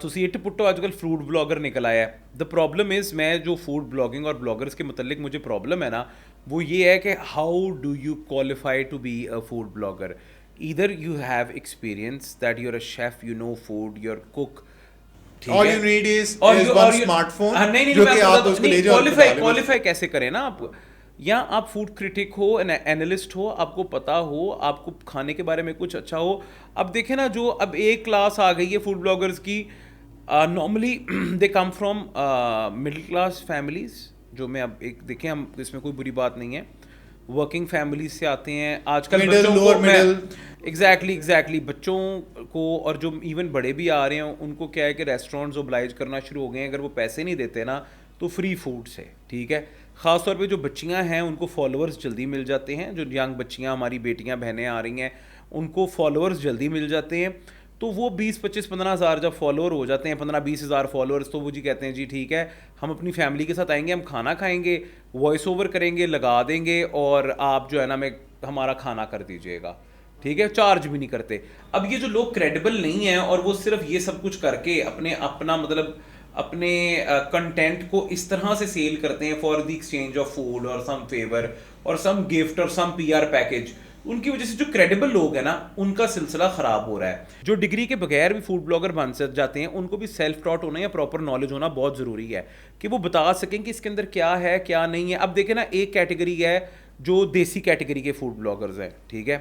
ਤੁਸੀਂ इट पुट्टो आजकल फूड ब्लॉगर निकल आया है। द प्रॉब्लम इज़, मैं जो फूड ब्लॉगिंग और ब्लॉगर्स के मतलब मुझे प्रॉब्लम है ना, वो ये है कि how do you qualify to be a food blogger. Either you have experience that you're a chef, you know food, you're cook, All you need is one smartphone जो कि आप उसको ले जाओ। क्वालिफाई कैसे करें ना आप, या आप फूड क्रिटिक हो, एनालिस्ट हो, आपको पता हो, आपको खाने के बारे में कुछ अच्छा हो। अब देखें ना, जो अब एक क्लास आ गई है फूड ब्लॉगर्स की, normally they come from middle class families, जो मैं अब एक देखें, हम इसमें कोई बुरी बात नहीं है, वर्किंग फैमिली से आते हैं आजकल। बच्चों को एग्जैक्टली बच्चों को, और जो इवन बड़े भी आ रहे हैं उनको क्या है कि रेस्टोरेंट्स ओब्लाइज करना शुरू हो गए हैं, अगर वो पैसे नहीं देते ना तो फ्री फूड से, ठीक है। ख़ासतौर पे जो बच्चियां हैं उनको फॉलोअर्स जल्दी मिल जाते हैं, जो यंग बच्चियां, हमारी बेटियां बहनें आ रही हैं, उनको फॉलोअर्स जल्दी मिल जाते हैं। तो वो 20-25-15 हज़ार जब फॉलोअर हो जाते हैं, 15-20 हज़ार फॉलोअर्स, तो वो जी कहते हैं जी ठीक है, हम अपनी फैमिली के साथ आएंगे, हम खाना खाएंगे, वॉइस ओवर करेंगे, लगा देंगे, और आप जो है ना हमारा खाना कर दीजिएगा, ठीक है, चार्ज भी नहीं करते। अब ये जो लोग क्रेडिबल नहीं हैं और वो सिर्फ ये सब कुछ करके अपने कंटेंट को इस तरह से सेल करते हैं for the exchange of food और सम फेवर और सम गिफ्ट और सम पीआर पैकेज, उनकी वजह से जो क्रेडिबल लोग हैं ना, उनका सिलसिला ख़राब हो रहा है। जो डिग्री के बगैर भी फूड ब्लॉगर बन जाते हैं, उनको भी सेल्फ टॉट होना या प्रॉपर नॉलेज होना बहुत ज़रूरी है कि वो बता सकें कि इसके अंदर क्या है क्या नहीं है। अब देखें ना, एक कैटेगरी है जो देसी कैटेगरी के फूड ब्लॉगर्स हैं, ठीक है,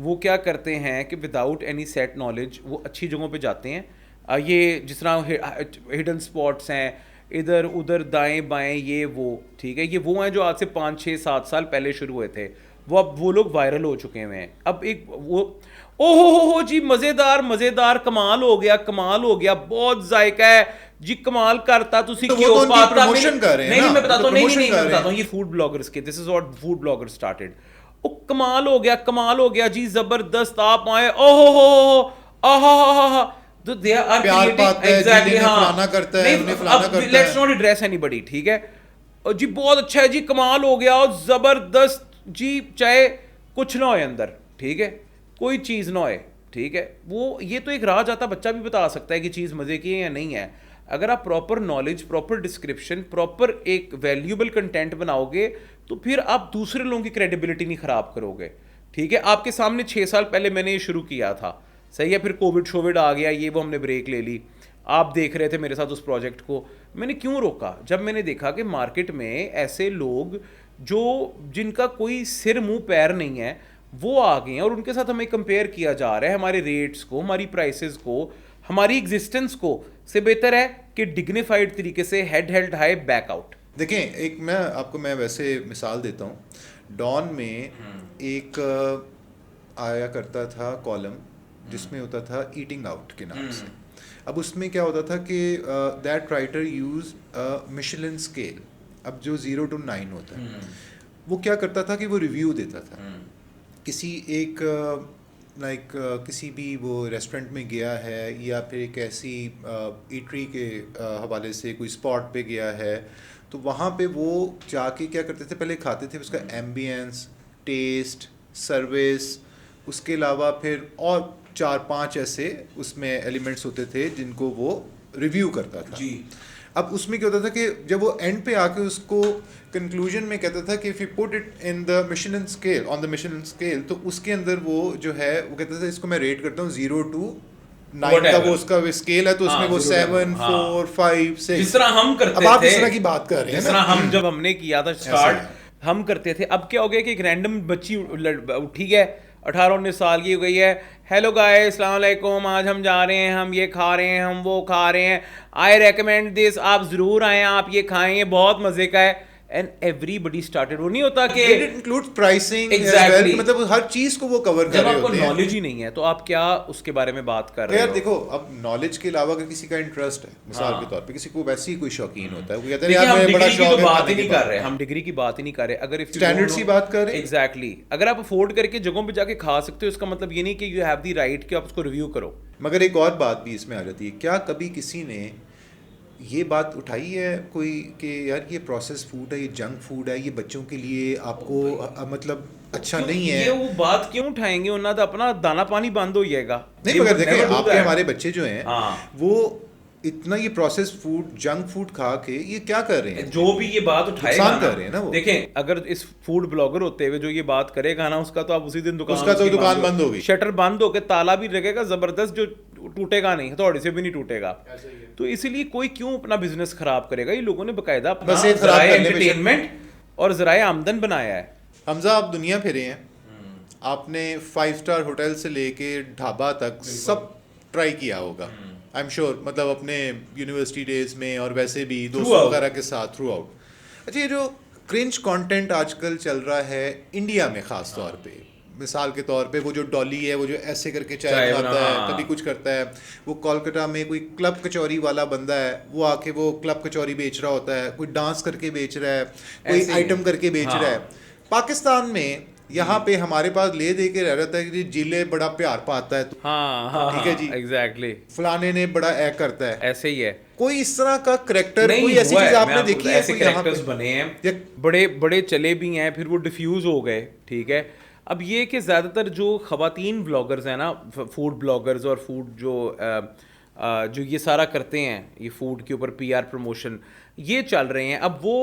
वो क्या करते हैं कि विदाउट एनी सेट नॉलेज वो अच्छी जगहों पे जाते हैं। ये जिस तरह हिडन स्पॉट्स हैं इधर उधर दाएं बाएं, ये वो, ठीक है, ये वो हैं जो आज से 5-6-7 साल पहले शुरू हुए थे, वो अब वो लोग वायरल हो चुके हैं। अब एक वो ओहो हो जी, मज़ेदार, कमाल हो गया, बहुत जायका है जी, कमाल करता, तुसी तो क्यों पाता प्रमोशन कर रहे हैं। नहीं, मैं बताता हूँ, ये फूड ब्लॉगर्स के, this is what food blogger started. ओ कमाल हो गया जी, जबरदस्त, आप आए, ओहो हो, आहा, तो दे आर क्रिएटिंग, एग्जैक्टली, फलाना करता है, उन्हें फलाना करता है। लेट्स नॉट एड्रेस एनीबॉडी, ठीक है, और जी बहुत अच्छा है जी, कमाल हो गया, और जबरदस्त जी, चाहे कुछ ना होए अंदर, ठीक है, कोई चीज़ ना होए, ठीक है, वो ये तो एक राह जाता बच्चा भी बता सकता है कि चीज़ मज़े की है या नहीं है। अगर आप proper knowledge, proper description, proper एक वैल्यूएबल कंटेंट बनाओगे, तो फिर आप दूसरे लोगों की क्रेडिबिलिटी नहीं ख़राब करोगे, ठीक है। आपके सामने 6 साल पहले मैंने ये शुरू किया था, सही है, फिर कोविड आ गया, ये वो, हमने ब्रेक ले ली, आप देख रहे थे मेरे साथ उस प्रोजेक्ट को। मैंने क्यों रोका? जब मैंने देखा कि मार्केट में ऐसे लोग जो जिनका कोई सिर मुंह पैर नहीं है वो आ गए हैं, और उनके साथ हमें कंपेयर किया जा रहा है, हमारे रेट्स को, हमारी प्राइसेस को, हमारी एग्जिस्टेंस को, से बेहतर है कि डिग्निफाइड तरीके से head held high back out. देखें, एक मैं वैसे मिसाल देता हूँ। डॉन में एक आया करता था कॉलम जिसमें होता था ईटिंग आउट के नाम से। अब उसमें क्या होता था कि that writer use Michelin scale. अब जो 0 to 9 होता है, वो क्या करता था कि वो रिव्यू देता था किसी एक किसी भी वो रेस्टोरेंट में गया है, या फिर एक ऐसी ईटरी के हवाले से कोई स्पॉट पे गया है, तो वहाँ पे वो जाके क्या करते थे, पहले खाते थे उसका एम्बियंस, टेस्ट, सर्विस, उसके अलावा फिर और 4-5 ऐसे उसमें एलिमेंट्स होते थे जिनको वो रिव्यू करता था जी। अब उसमें क्या होता था कि जब वो एंड पे आके उसको कंक्लूजन में कहता था कि if you put it in the Michelin scale, on the Michelin scale, तो उसके अंदर वो जो है वो कहता था इसको मैं रेट करता हूँ 0 to 9 का वो उसका स्केल है, तो उसमें वो 7, 4, 5, 6, जिस तरह हम करते थे। अब आप इस तरह की बात कर रहे हैं, जिस तरह हम जब हमने किया था स्टार्ट हम करते थे। अब क्या हो गया कि एक रैंडम बच्ची उठी है, 18-19 साल की हो गई है, हेलो गाइस, अस्सलाम वालेकुम, आज हम जा रहे हैं, हम ये खा रहे हैं, हम वो खा रहे हैं, आई रेकमेंड दिस, आप ज़रूर आएँ, आप ये खाएं, ये बहुत मज़े का है। एंड एवरीबडी स्टार्टेड, वो नहीं होता कि इट इंक्लूड्स प्राइसिंग, एग्जैक्टली, मतलब हर चीज को वो कवर कर रहे होते हैं। जब आपको नॉलेज ही नहीं है तो आप क्या उसके बारे में बात कर रहे हो? यार देखो, अब नॉलेज के अलावा अगर किसी का इंटरेस्ट है, मिसाल के तौर पे किसी को वैसे ही कोई शौकीन होता है, वो कहता है यार मैं बड़ा शौक है, बात ही नहीं कर रहे, हम डिग्री की बात ही नहीं कर रहे। अगर स्टैंडर्ड्स की बात कर रहे हैं, एग्जैक्टली, अगर आप अफोर्ड करके जगहों पे जाके खा सकते हो, इसका मतलब ये नहीं कि यू हैव द राइट कि आप उसको रिव्यू करो। मगर एक और बात भी इसमें आ जाती है, क्या कभी किसी ने ये बात उठाई है कोई कि यार ये प्रोसेस फूड है, ये जंक फूड है, ये बच्चों के लिए आपको मतलब अच्छा नहीं है? ये वो बात क्यों उठाएंगे? उन्हें तो अपना दाना पानी बंद हो जाएगा। नहीं, मगर देखिए आपके हमारे बच्चे जो हैं वो इतना ये प्रोसेस्ड फूड, जंक फूड खा के ये क्या कर रहे हैं? जो भी ये बात उठाएगा नुकसान ना, कर रहे हैं ना वो। देखें अगर इस फूड ब्लॉगर होते हुए जो ये बात करेगा ना, उसका तो आप उसी दिन दुकान उसका तो उसकी दुकान बंद होगी, शटर बंद होके ताला भी लगेगा जबरदस्त, जो टूटेगा नहीं, हथौड़े से भी नहीं टूटेगा। तो इसीलिए कोई क्यों अपना बिजनेस खराब करेगा? ये लोगों ने बकायदा अपना बस ये खराब ज़राए करने पे एंटरटेनमेंट और ज़राए आमदन बनाया है। हमजा आप दुनिया फिरे हैं, आपने 5 स्टार होटल से लेके ढाबा तक सब ट्राई किया होगा, आई एम श्योर, मतलब अपने यूनिवर्सिटी डेज में और वैसे भी दोस्तों वगैरह के साथ थ्रू आउट। अच्छा, ये जो क्रिंज कंटेंट आजकल चल रहा है इंडिया में ख़ास तौर पे, मिसाल के तौर पे वो जो डॉली है, वो जो ऐसे करके चाय बनाता है, कभी कुछ करता है, वो कोलकाता में कोई क्लब कचौरी वाला बंदा है, वो आके वो क्लब कचौरी बेच रहा होता है, कोई डांस करके बेच रहा है, कोई आइटम करके बेच रहा है। पाकिस्तान में यहाँ पे हमारे पास ले दे के रह रहता है कि जिले बड़ा प्यार पाता है, हाँ ठीक है जी, एग्जैक्टली, फलाने ने बड़ा ऐ करता है, ऐसे ही है। कोई इस तरह का करैक्टर, कोई ऐसी चीज आपने देखी है? ऐसे कैरेक्टर्स बने हैं, बड़े बड़े चले भी हैं, फिर वो डिफ्यूज हो गए, ठीक है। अब ये कि ज़्यादातर जो ख़वातीन ब्लॉगर्स हैं ना, फूड ब्लॉगर्स और फूड जो ये सारा करते हैं, ये फूड के ऊपर पीआर प्रमोशन ये चल रहे हैं, अब वो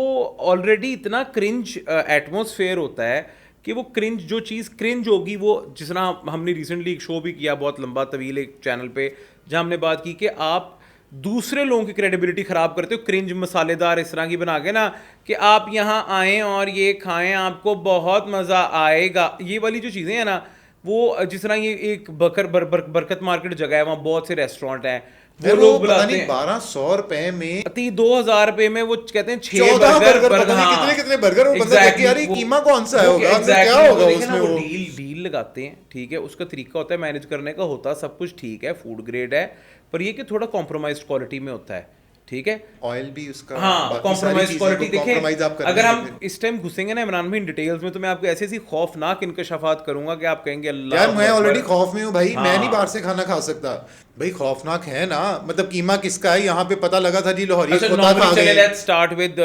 ऑलरेडी इतना क्रिंज एटमॉस्फेयर होता है कि वो क्रिंज, जो चीज़ क्रिंज होगी वो, जिस तरह हमने रिसेंटली एक शो भी किया बहुत लंबा तवील एक चैनल पे, जहाँ हमने बात की कि आप दूसरे लोगों की क्रेडिबिलिटी ख़राब करते हो क्रिंज मसालेदार इस तरह की बना के ना, कि आप यहाँ आएँ और ये खाएं, आपको बहुत मज़ा आएगा। ये वाली जो चीज़ें हैं ना, वो जिस तरह ये एक बरकत मार्केट जगह है, वहाँ बहुत से रेस्टोरेंट हैं, वो लोग बुलाते हैं 1200 रुपए में, 2000 रुपए में वो कहते हैं 6 बर्गर, हाँ, कितने बर्गर, वो बंदा देख के यार ये कीमा कौन सा होगा, क्या होगा उसमें, वो डील लगाते हैं, ठीक है। उसका तरीका होता है मैनेज करने का, होता सब कुछ ठीक है, फूड ग्रेड है, पर ये कि थोड़ा कॉम्प्रोमाइज्ड क्वालिटी में होता है, ठीक है। ऑयल भी उसका, हाँ, कॉम्प्रोमाइज क्वालिटी देखें। अगर हम फिर इस टाइम घुसेंगे ना इमरान भाई इन डिटेल्स में, तो मैं आपको ऐसी ऐसी खौफनाक इंकशाफात करूंगा कि आप कहेंगे अल्लाह यार मैं ऑलरेडी खौफ में हूँ भाई, हाँ। मैं नहीं बाहर से खाना खा सकता भाई, खौफनाक है ना, मतलब कीमा किसका है, यहाँ पे पता लगा था जी लाहौरी खोता खा गए। Let's start with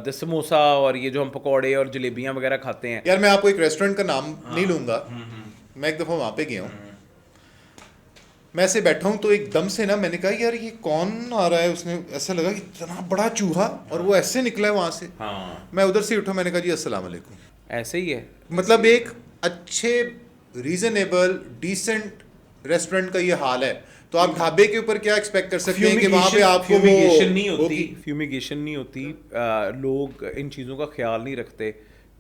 the samosa और ये जो हम पकौड़े और जलेबियां वगैरह खाते हैं। यार मैं आपको एक रेस्टोरेंट का नाम नहीं लूंगा, मैं एक दफ़ा वहाँ पे गया हूँ, मैं ऐसे बैठा हूँ तो एकदम से ना मैंने कहा यार ये कौन आ रहा है, उसने ऐसा लगा कि इतना बड़ा चूहा, और वो ऐसे निकला है वहाँ से, हाँ। मैं उधर से उठा, मैंने कहा जी अस्सलाम वालेकुम। ऐसे ही है, मतलब एक अच्छे रीजनेबल डिसेंट रेस्टोरेंट का ये हाल है, तो आप ढाबे के ऊपर क्या एक्सपेक्ट कर सकते हैं कि वहाँ पे आपको फ्यूमिगेशन नहीं होती, लोग इन चीज़ों का ख्याल नहीं रखते,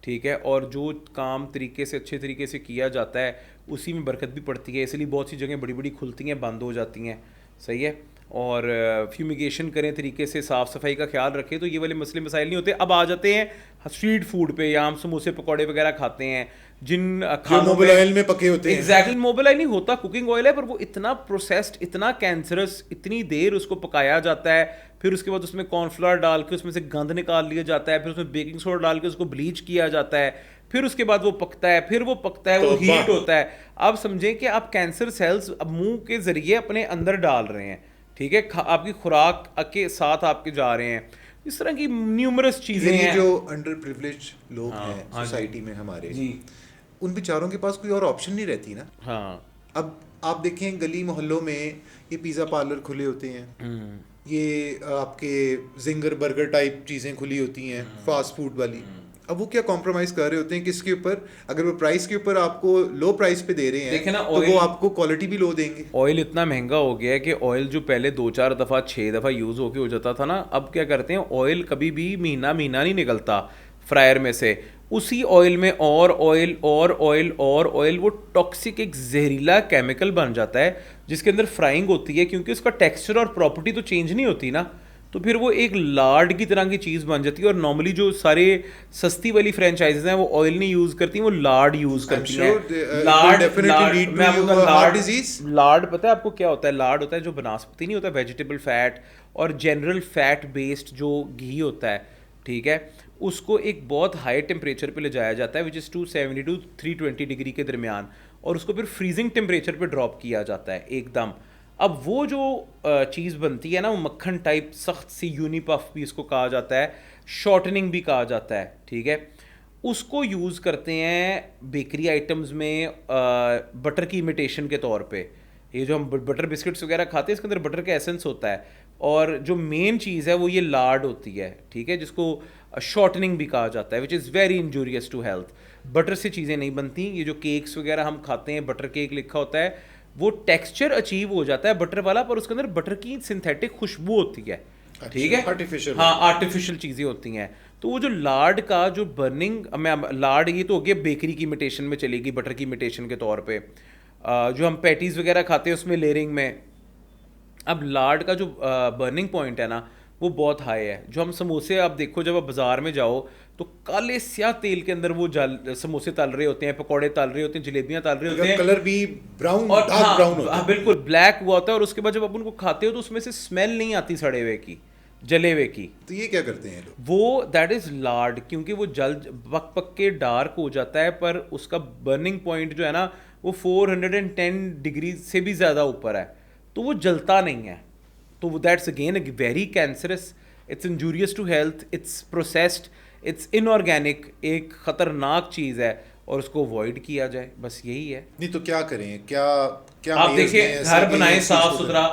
ठीक है। और जो काम तरीके से अच्छे तरीके से किया जाता है उसी में बरकत भी पड़ती है, इसलिए बहुत सी जगह बड़ी बड़ी खुलती हैं, बंद हो जाती हैं, सही है। और फ्यूमिगेशन करें, तरीके से साफ़ सफाई का ख्याल रखें, तो ये वाले मसले मसाइल नहीं होते। अब आ जाते हैं स्ट्रीट फूड पे, या हम समोसे पकौड़े वगैरह खाते हैं जिन मोबाइल ऑयल में पके होते हैं। एग्जैक्टली, मोबाइल ऑयल नहीं होता, कुकिंग ऑयल है, पर वो इतना प्रोसेस्ड, इतना कैंसरस, इतनी देर उसको पकाया जाता है, फिर उसके बाद उसमें कॉर्नफ्लावर डाल के उसमें से गंद निकाल लिया जाता है, फिर उसमें बेकिंग सोडा डाल के उसको ब्लीच किया जाता है, फिर उसके बाद वो पकता है, फिर वो पकता है, वो हीट होता है। अब समझें कि आप कैंसर सेल्स अब मुंह के जरिए अपने अंदर डाल रहे हैं, ठीक है, आपकी खुराक के साथ आपके जा रहे हैं, इस तरह की न्यूमरस चीजें हैं। जो अंडर प्रिविलेज लोग हैं सोसाइटी में हमारे, उन बेचारों के पास कोई और ऑप्शन नहीं रहती ना। हाँ, अब आप देखें गली मोहल्लों में ये पिज़्ज़ा पार्लर खुले होते हैं, ये आपके जिंगर बर्गर टाइप चीज़ें खुली होती हैं फास्ट फूड वाली। अब वो क्या कॉम्प्रोमाइज़ कर रहे होते हैं किसके ऊपर? अगर वो प्राइस के ऊपर आपको लो प्राइस पे दे रहे हैं, देखे ना, तो वो आपको क्वालिटी भी लो देंगे। ऑयल इतना महंगा हो गया है कि ऑयल जो पहले 2-4 दफ़ा 6 दफ़ा यूज़ होके हो जाता था ना, अब क्या करते हैं, ऑयल कभी भी महीना नहीं निकलता फ्रायर में से, उसी ऑयल में और ऑयल और ऑयल और ऑयल, वो टॉक्सिक एक जहरीला केमिकल बन जाता है जिसके अंदर फ्राइंग होती है, क्योंकि उसका टेक्सचर और प्रॉपर्टी तो चेंज नहीं होती ना, तो फिर वो एक लार्ड की तरह की चीज़ बन जाती है। और नॉर्मली जो सारे सस्ती वाली फ्रेंचाइजीज हैं वो ऑयल नहीं यूज़ करती, वो लार्ड यूज़ करती हैं। लार्ड पता है आपको क्या होता है? लार्ड होता है जो बनास्पति नहीं होता, वेजिटेबल फैट और जनरल फैट बेस्ड जो घी होता है, ठीक है, उसको एक बहुत हाई टेम्परेचर पे ले जाया जाता है, विच इज़ 270 to 320 डिग्री के दरमियान, और उसको फिर फ्रीजिंग टेम्परेचर पे ड्रॉप किया जाता है एकदम। अब वो जो चीज़ बनती है ना, वो मक्खन टाइप सख्त सी, यूनिपफ भी इसको कहा जाता है, शॉर्टनिंग भी कहा जाता है, ठीक है, उसको यूज़ करते हैं बेकरी आइटम्स में बटर की इमिटेशन के तौर पे। ये जो हम बटर बिस्किट्स वगैरह खाते हैं, इसके अंदर बटर का एसेंस होता है, और जो मेन चीज़ है वो ये लार्ड होती है, ठीक है, जिसको शॉर्टनिंग भी कहा जाता है, which is very injurious to health. Butter से चीज़ें नहीं बनती। ये जो केक्स वगैरह हम खाते हैं, बटर केक लिखा होता है, वो टेक्सचर अचीव हो जाता है बटर वाला, पर उसके अंदर बटर की सिंथेटिक खुशबू होती है, ठीक है, आर्टिफिशियल। हाँ, आर्टिफिशियल चीज़ें होती हैं। तो वो जो लार्ड का जो बर्निंग, मैं लार्ड ये तो हो गया बेकरी की इमिटेशन में चलेगी, बटर की इमिटेशन के तौर पे। जो हम पैटीज़ वगैरह खाते हैं उसमें लेयरिंग में, अब लार्ड का जो बर्निंग पॉइंट है ना वो बहुत हाई है। जो हम समोसे, आप देखो जब आप बाज़ार में जाओ तो काले स्याह तेल के अंदर वो समोसे तल रहे होते हैं, पकौड़े तल रहे होते हैं, जलेबियाँ तल रहे होते हैं, कलर भी ब्राउन, और डार्क ब्राउन होता है, बिल्कुल ब्लैक हुआ होता है। और उसके बाद जब आप उनको खाते हो तो उसमें से स्मेल नहीं आती सड़े हुए की, जले हुए की। तो ये क्या करते हैं लोग? वो दैट इज़ लार्ड, क्योंकि वो जल पक पक के डार्क हो जाता है, पर उसका बर्निंग पॉइंट जो है ना वो 410 डिग्री से भी ज़्यादा ऊपर है, तो वो जलता नहीं है। तो वो that's again very cancerous, it's injurious to health, it's processed, it's inorganic, एक ख़तरनाक चीज़ है, और उसको अवॉइड किया जाए, बस यही है। नहीं तो क्या करें? क्या क्या आप measures देखिए, हैं ऐसे घर कि बनाएं इस चीज़ साफ को सुथरा,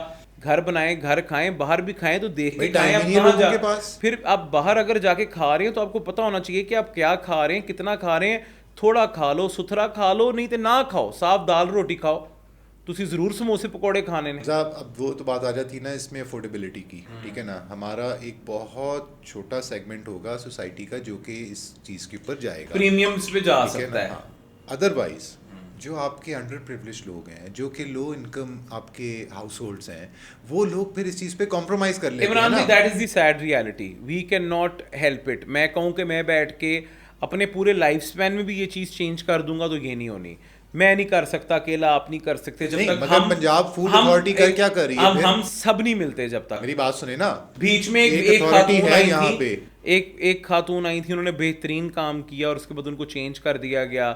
घर बनाएं, घर खाएं, बाहर भी खाएं तो देख के भाई खाएं। time आप ही नहीं है कहाँ लोगों जा, के पास। फिर आप बाहर अगर जाके खा रहे हैं तो आपको पता होना चाहिए कि आप क्या खा रहे हैं, कितना खा रहे हैं। थोड़ा खा लो, सुथरा खा लो, नहीं तो ना खाओ, साफ दाल रोटी खाओ। तुसी ज़रूर समोसे पकौड़े खाने ने। साहब, अब वो तो बात आ जाती है ना इसमें अफोर्डेबिलिटी की, ठीक है ना। हमारा एक बहुत छोटा सेगमेंट होगा सोसाइटी का जो कि इस चीज़ के ऊपर जाएगा, प्रीमियम्स पे जा ठीक है सकता ना। है। हाँ, अदरवाइज जो आपके अंडर प्रिविलेज लोग हैं, जो कि लो इनकम आपके हाउस होल्ड्स हैं, वो लोग फिर इस चीज़ पे कॉम्प्रोमाइज़ कर लेते हैं इमरान भाई, ना। That is the sad reality, we can not help it. मैं कहूँ कि मैं बैठ के अपने पूरे लाइफ स्पैन में भी ये चीज़ चेंज कर दूंगा तो ये नहीं होनी। मैं नहीं कर सकता अकेला, आप नहीं कर सकते, जब नहीं, तक मगर पंजाब फूड अथॉरिटी कर क्या कर रही है फिर? हम सब नहीं मिलते जब तक। मेरी बात सुने ना, बीच में एक अथॉरिटी खातून है आई यहाँ थी, पे। एक खातून आई थी, उन्होंने बेहतरीन काम किया और उसके बाद उनको चेंज कर दिया गया।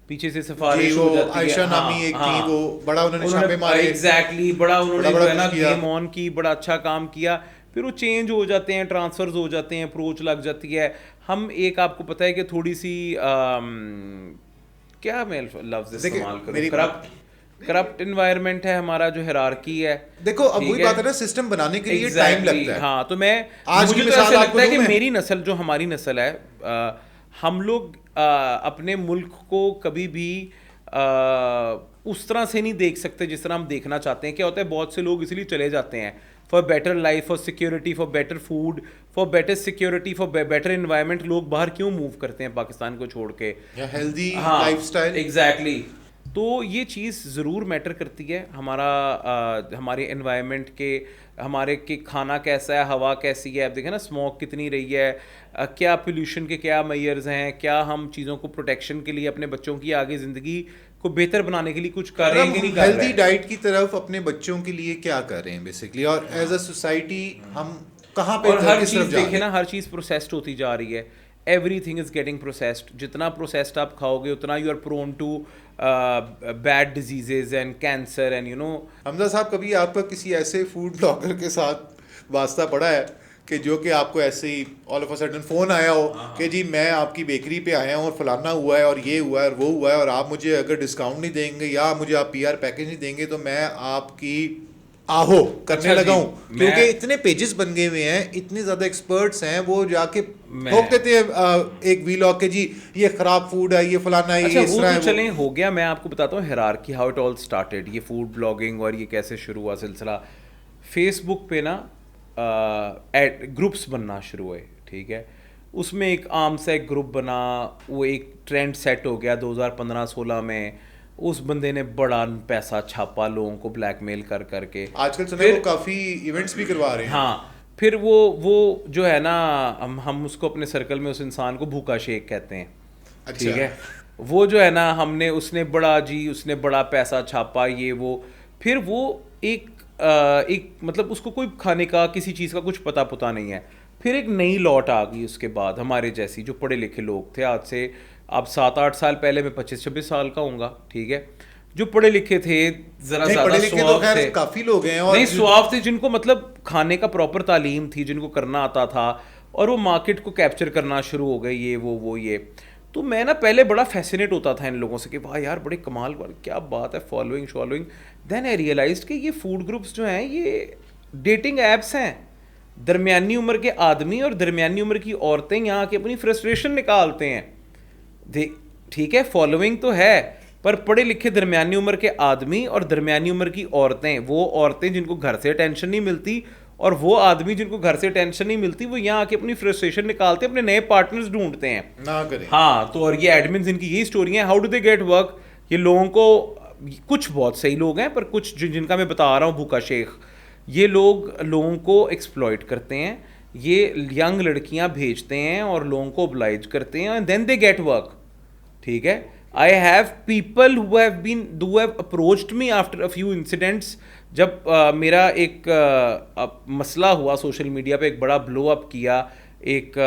पीछे से जी, सिफारिश वो हो जाती है। आयशा नामी एक थी, वो बड़ा उन्होंने छापे मारे, एग्जैक्टली, बड़ा उन्होंने बड़ा जो है ना कुछ किया। गेम ऑन की, बड़ा अच्छा काम किया। फिर वो चेंज हो जाते हैं, ट्रांसफर्स हो जाते हैं, अप्रोच लग जाती है। हम एक, आपको पता है कि थोड़ी सी क्या मैं लफ्ज देखिए, इस्तेमाल करूं, मेरी- करप्ट इन्वायरमेंट है हमारा, जो हिरार्की है। देखो अब ठीक वही बात है ना, सिस्टम बनाने के लिए टाइम Exactly, लगता है। हाँ, तो मैं आज मुझे की तो मिसाल ऐसे आपको लगता है दूं कि मैं? मेरी नस्ल, जो हमारी नस्ल है, हम लोग अपने मुल्क को कभी भी उस तरह से नहीं देख सकते जिस तरह हम देखना चाहते हैं। क्या होता है, बहुत से लोग इसलिए चले जाते हैं for better life, for security, for better food, for better security, for better environment. लोग बाहर क्यों मूव करते हैं पाकिस्तान को छोड़ के? या हेल्दी हाँ, लाइफस्टाइल। एग्जैक्टली। तो ये चीज़ ज़रूर मैटर करती है। हमारे एनवायरनमेंट के, हमारे के खाना कैसा है, हवा कैसी है, आप देखें ना स्मोक कितनी रही है, क्या पोल्यूशन के क्या मेजर्स हैं, क्या हम चीज़ों को प्रोटेक्शन के लिए अपने बच्चों की आगे ज़िंदगी को बेहतर बनाने के लिए कुछ कर रहे हैं कि नहीं कर रहे हेल्दी हैं। डाइट की तरफ अपने बच्चों के लिए क्या कर रहे हैं बेसिकली, और एज अ सोसाइटी हम कहाँ पे, और हर किस तरफ चीज़ जा रहे देखे हैं? ना, हर चीज़ प्रोसेस्ड होती जा रही है। Everything is getting processed. जितना प्रोसेस्ड आप खाओगे उतना you are prone to bad diseases and cancer and Hamza साहब, कभी आपका किसी ऐसे फूड ब्लॉगर के साथ वास्ता पड़ा है कि जो कि आपको ऐसे ही all of a sudden phone आया हो कि जी मैं आपकी बेकरी पे आया हूँ और फलाना हुआ है और ये हुआ है और वो हुआ है, और आप मुझे अगर डिस्काउंट नहीं देंगे या मुझे आप पीआर पैकेज नहीं देंगे तो मैं आपकी आहो करने अच्छा लगा जी, हूँ? क्योंकि इतने पेजेस बन गए हुए हैं, इतने ज़्यादा एक्सपर्ट्स हैं, वो जाके ठोक देते हैं एक वीलॉग के जी ये ख़राब फूड है, ये फलाना है, अच्छा, ये इस वो तरह तो है, चलें, हो गया। मैं आपको बताता हूँ hierarchy, how it all started, ये फूड ब्लॉगिंग और ये कैसे शुरू हुआ सिलसिला। फेसबुक पे ना ग्रुप्स बनना शुरू हुए, ठीक है। उसमें एक आम सा एक ग्रुप बना, वो एक ट्रेंड सेट हो गया 2015-16 में। उस बंदे ने बड़ा पैसा छापा लोगों को ब्लैकमेल कर करके। आजकल सुना है वो काफ़ी इवेंट्स भी करवा रहे हैं। हाँ, फिर वो जो है ना, हम उसको अपने सर्कल में उस इंसान को भूखा शेख कहते हैं, अच्छा। ठीक है। वो जो है ना, उसने बड़ा पैसा छापा, ये वो। फिर वो एक मतलब उसको कोई खाने का, किसी चीज़ का कुछ पता पुता नहीं है। फिर एक नई लौट आ गई उसके बाद, हमारे जैसी, जो पढ़े लिखे लोग थे। आज से अब 7-8 साल पहले, मैं 25-26 साल का हूँगा, ठीक है। जो पढ़े लिखे थे, ज़रा ज़्यादा स्वाब थे, काफ़ी लोग हैं, और नहीं स्वाब थे, जिनको मतलब खाने का प्रॉपर तालीम थी, जिनको करना आता था, और वो मार्केट को कैप्चर करना शुरू हो गए, ये वो ये। तो मैं ना पहले बड़ा फैसिनेट होता था इन लोगों से कि वाह यार, बड़े कमाल वाली क्या बात है, फॉलोइंग। देन आई रियलाइज्ड कि ये फूड ग्रुप्स जो हैं, ये डेटिंग ऐप्स हैं, दरमियानी उम्र के आदमी और दरमियानी उम्र की औरतें यहाँ के अपनी फ्रस्ट्रेशन निकालते हैं। ठीक है, फॉलोइंग तो है, पर पढ़े लिखे दरमियानी उम्र के आदमी और दरमियानी उम्र की औरतें, वो औरतें जिनको घर से टेंशन नहीं मिलती और वो आदमी जिनको घर से टेंशन नहीं मिलती, वो यहाँ आके अपनी फ्रस्ट्रेशन निकालते हैं, अपने नए पार्टनर्स ढूंढते हैं। ना करें। हाँ, तो और ये एडमिन्स इनकी यही स्टोरी है। How do they get work? ये लोगों को, कुछ बहुत सही लोग हैं, पर कुछ जिनका मैं बता रहा हूँ भूखा शेख, ये लोगों को एक्सप्लॉइट करते हैं, ये यंग लड़कियां भेजते हैं और लोगों को ओब्लाइज करते हैं, and then they get work. ठीक है, I have people who have approached me after a few incidents. जब मेरा एक मसला हुआ सोशल मीडिया पे, एक बड़ा ब्लो अप किया एक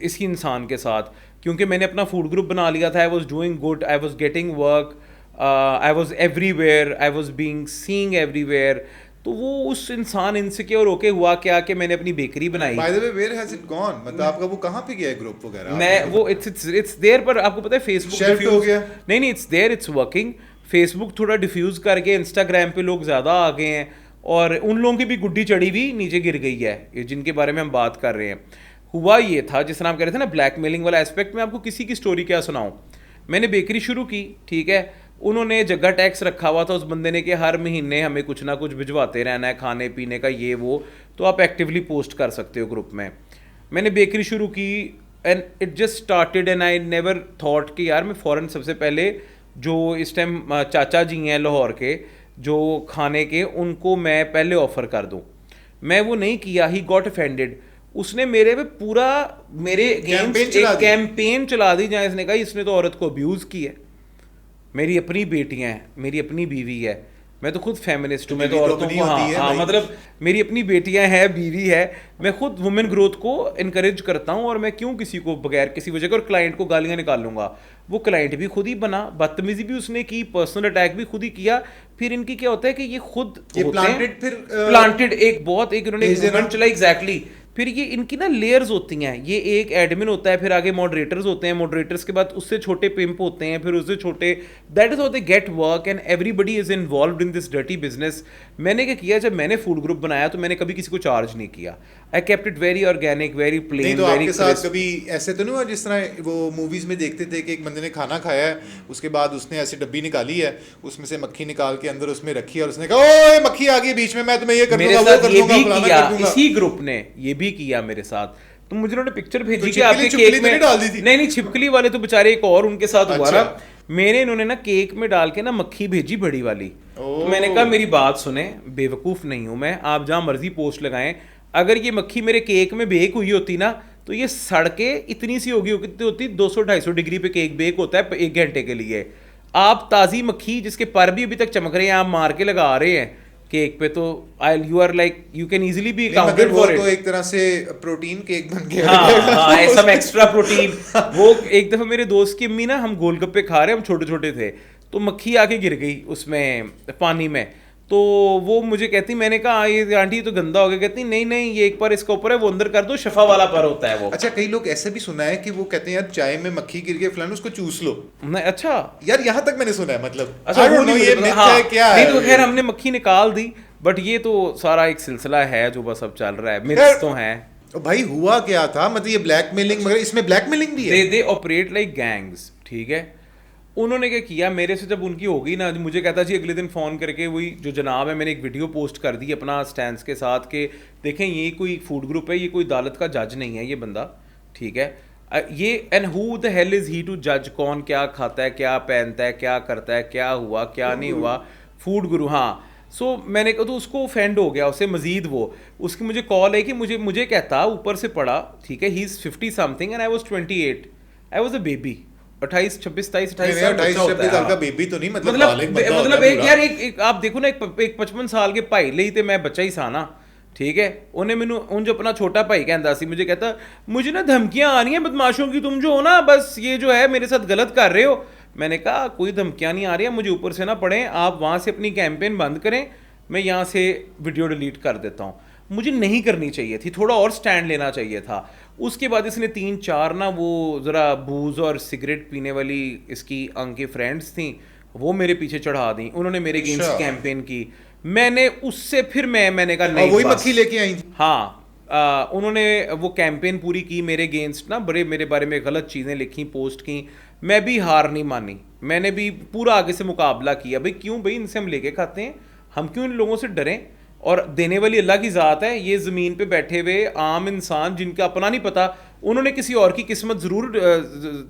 इसी इंसान के साथ, क्योंकि मैंने अपना फूड ग्रुप बना लिया था। I was doing good, I was getting work, I was everywhere, I was being seeing everywhere. तो वो उस इंसान इनसिक्योर होके हुआ क्या कि मैंने अपनी बेकरी बनाई। By the way, where has it gone? मतलब आपका वो कहाँ पे गया है ग्रुप वगैरह? मैं वो इट्स देयर, पर आपको पता है फेसबुक शेल्फ हो गया? नहीं, it's there, it's working. Facebook थोड़ा डिफ्यूज करके इंस्टाग्राम पे लोग ज़्यादा आ गए हैं, और उन लोगों की भी गुड्डी चढ़ी हुई नीचे गिर गई है, ये जिनके बारे में हम बात कर रहे हैं। हुआ ये था, जिस तरह आप कह रहे थे ना ब्लैकमेलिंग वाला एस्पेक्ट, में आपको किसी की स्टोरी क्या सुनाऊं। मैंने बेकरी शुरू की, ठीक है, उन्होंने जगह टैक्स रखा हुआ था उस बंदे ने कि हर महीने हमें कुछ ना कुछ भिजवाते रहना है, खाने पीने का ये वो, तो आप एक्टिवली पोस्ट कर सकते हो ग्रुप में। मैंने बेकरी शुरू की and it just started, and I never thought कि यार मैं फ़ौरन सबसे पहले जो इस टाइम चाचा जी हैं लाहौर के जो खाने के, उनको मैं पहले ऑफ़र कर दूं। मैं वो नहीं किया, ही गॉट ऑफेंडेड। उसने मेरे पे पूरा मेरे कैंपेन चला दी, जहाँ इसने कहा इसने तो औरत को अब्यूज़ किया है। मेरी अपनी बेटियां हैं, मेरी अपनी बीवी है, मैं तो खुद फेमिनिस्ट हूँ, मैं तो औरतों को हाँ मतलब मेरी अपनी बेटियां हैं, बीवी है, मैं खुद वुमेन ग्रोथ को इनकरेज करता हूँ, और मैं क्यों किसी को बगैर किसी वजह के और क्लाइंट को गालियाँ निकालूंगा। वो क्लाइंट भी खुद ही बना, बदतमीजी भी उसने की, पर्सनल अटैक भी खुद ही किया। फिर इनकी क्या होता है कि ये खुद प्लांटेड एक इन्होंने मूवमेंट चला, एग्जैक्टली। फिर ये इनकी ना लेयर्स होती हैं, ये एक एडमिन होता है, फिर आगे मॉडरेटर्स होते हैं, मॉडरेटर्स के बाद उससे छोटे पिंप होते हैं, फिर उससे छोटे, that is how they get work, and everybody is involved in this dirty business. मैंने क्या किया, जब मैंने फूड ग्रुप बनाया तो मैंने कभी किसी को चार्ज नहीं किया, I kept it very organic, very plain, तो आपके साथ कभी ऐसे तो नहीं हुआ जिस तरह वो मूवीज में देखते थे कि एक बंदे ने खाना खाया है, उसके बाद उसने ऐसी डब्बी निकाली है, उसमें से मक्खी निकाल के अंदर उसमें रखी है, और उसने कहा ओए मक्खी आ गई बीच में, मैं तुम्हें ये कर दूंगा, वो कर दूंगा, फलाना कर दूंगा। इसी ग्रुप ने ये भी किया मेरे साथ। तो मुझे उन्होंने पिक्चर भेजी कि आपके केक में डाल दी थी। नहीं, छिपकली वाले तो बेचारे एक और उनके साथ हुआ ना, मेरे इन्होंने ना केक में डाल के ना मक्खी भेजी बड़ी वाली। तो मैंने कहा मेरी बात सुने, बेवकूफ नहीं हूं मैं, आप जहां मर्जी पोस्ट लगाएं, अगर ये मक्खी मेरे केक में बेक हुई होती ना, तो ये सड़ के इतनी सी होगी होती 200-250 डिग्री पे केक बेक होता है 1 घंटे के लिए। आप ताज़ी मक्खी जिसके पर भी अभी तक चमक रहे हैं, आप मार के लगा रहे हैं केक पे, तो you are like you can easily be accounted for it. तो एक तरह से प्रोटीन केक बन गया। हाँ, सम एक्स्ट्रा प्रोटीन। वो एक दफा मेरे दोस्त की अम्मी ना, हम गोलगप्पे खा रहे हैं, हम छोटे छोटे थे, तो मक्खी आके गिर गई उसमें पानी में, तो वो मुझे कहती, मैंने कहा ये आंटी तो गंदा हो गया, कहती नहीं नहीं ये एक पर इसका ऊपर है, वो अंदर कर दो, शफा वाला पर होता है वो। अच्छा, कई लोग ऐसे भी सुना है कि वो कहते हैं यार चाय में मक्खी गिर गई फलाना, उसको चूस लो। नहीं, अच्छा यार यहाँ तक मैंने सुना है, मतलब अच्छा ये मिथ है क्या है? नहीं तो खैर हमने मक्खी निकाल दी, बट ये तो सारा एक सिलसिला है जो बस अब चल रहा है, मिथ्स तो हैं। भाई हुआ क्या था, मतलब ये ब्लैकमेलिंग, मगर इसमें ब्लैकमेलिंग भी है। दे ऑपरेट लाइक गैंग्स, ठीक है। उन्होंने क्या किया, मेरे से जब उनकी हो गई ना, मुझे कहता जी अगले दिन फ़ोन करके, वही जो जनाब है, मैंने एक वीडियो पोस्ट कर दी अपना स्टैंस के साथ कि देखें ये कोई फूड ग्रुप है, ये कोई अदालत का जज नहीं है ये बंदा, ठीक है। ये and who the hell is he to जज कौन क्या खाता है, क्या पहनता है, क्या करता है, क्या हुआ क्या नहीं हुआ, फूड गुरु। हाँ, सो मैंने कहा, तो उसको ऑफेंड हो गया, उससे मजीद वो, उसकी मुझे कॉल है कि मुझे कहता ऊपर से पड़ा, ठीक है, he is 50 something and I was 28, I was a baby, 28 26 27 28 साल का बेबी तो नहीं, मतलब एक यार एक आप देखो ना, एक 55 साल के भाई ਲਈ ਤੇ मैं बच्चा ही सा ना, ठीक है। उन्हें मैनू उन जो अपना छोटा भाई कहता सी, मुझे कहता मुझे ना धमकियां आ रही हैं बदमाशों की, तुम जो हो ना बस ये जो है मेरे साथ गलत कर रहे हो। मैंने कहा कोई धमकियां नहीं आ रही है, मुझे ऊपर से ना पड़े, आप वहाँ से अपनी कैंपेन बंद करें, मैं यहाँ से वीडियो डिलीट कर देता हूँ। मुझे नहीं करनी चाहिए थी, थोड़ा और स्टैंड लेना चाहिए था। उसके बाद इसने 3-4 ना वो ज़रा बूज़ और सिगरेट पीने वाली इसकी अंक की फ्रेंड्स थी, वो मेरे पीछे चढ़ा दी, उन्होंने मेरे अगेंस्ट कैंपेन की। मैंने उससे फिर मैंने कहा और नहीं वही बस। मक्खी लेके आई। हाँ, उन्होंने वो कैंपेन पूरी की मेरे अगेंस्ट ना, बड़े मेरे बारे में गलत चीज़ें लिखी, पोस्ट की। मैं भी हार नहीं मानी, मैंने भी पूरा आगे से मुकाबला किया। भाई क्यों भाई, इनसे हम लेके खाते हैं, हम क्यों इन लोगों से डरें। और देने वाली अल्लाह की ज़ात है। ये ज़मीन पे बैठे हुए आम इंसान जिनका अपना नहीं पता, उन्होंने किसी और की किस्मत ज़रूर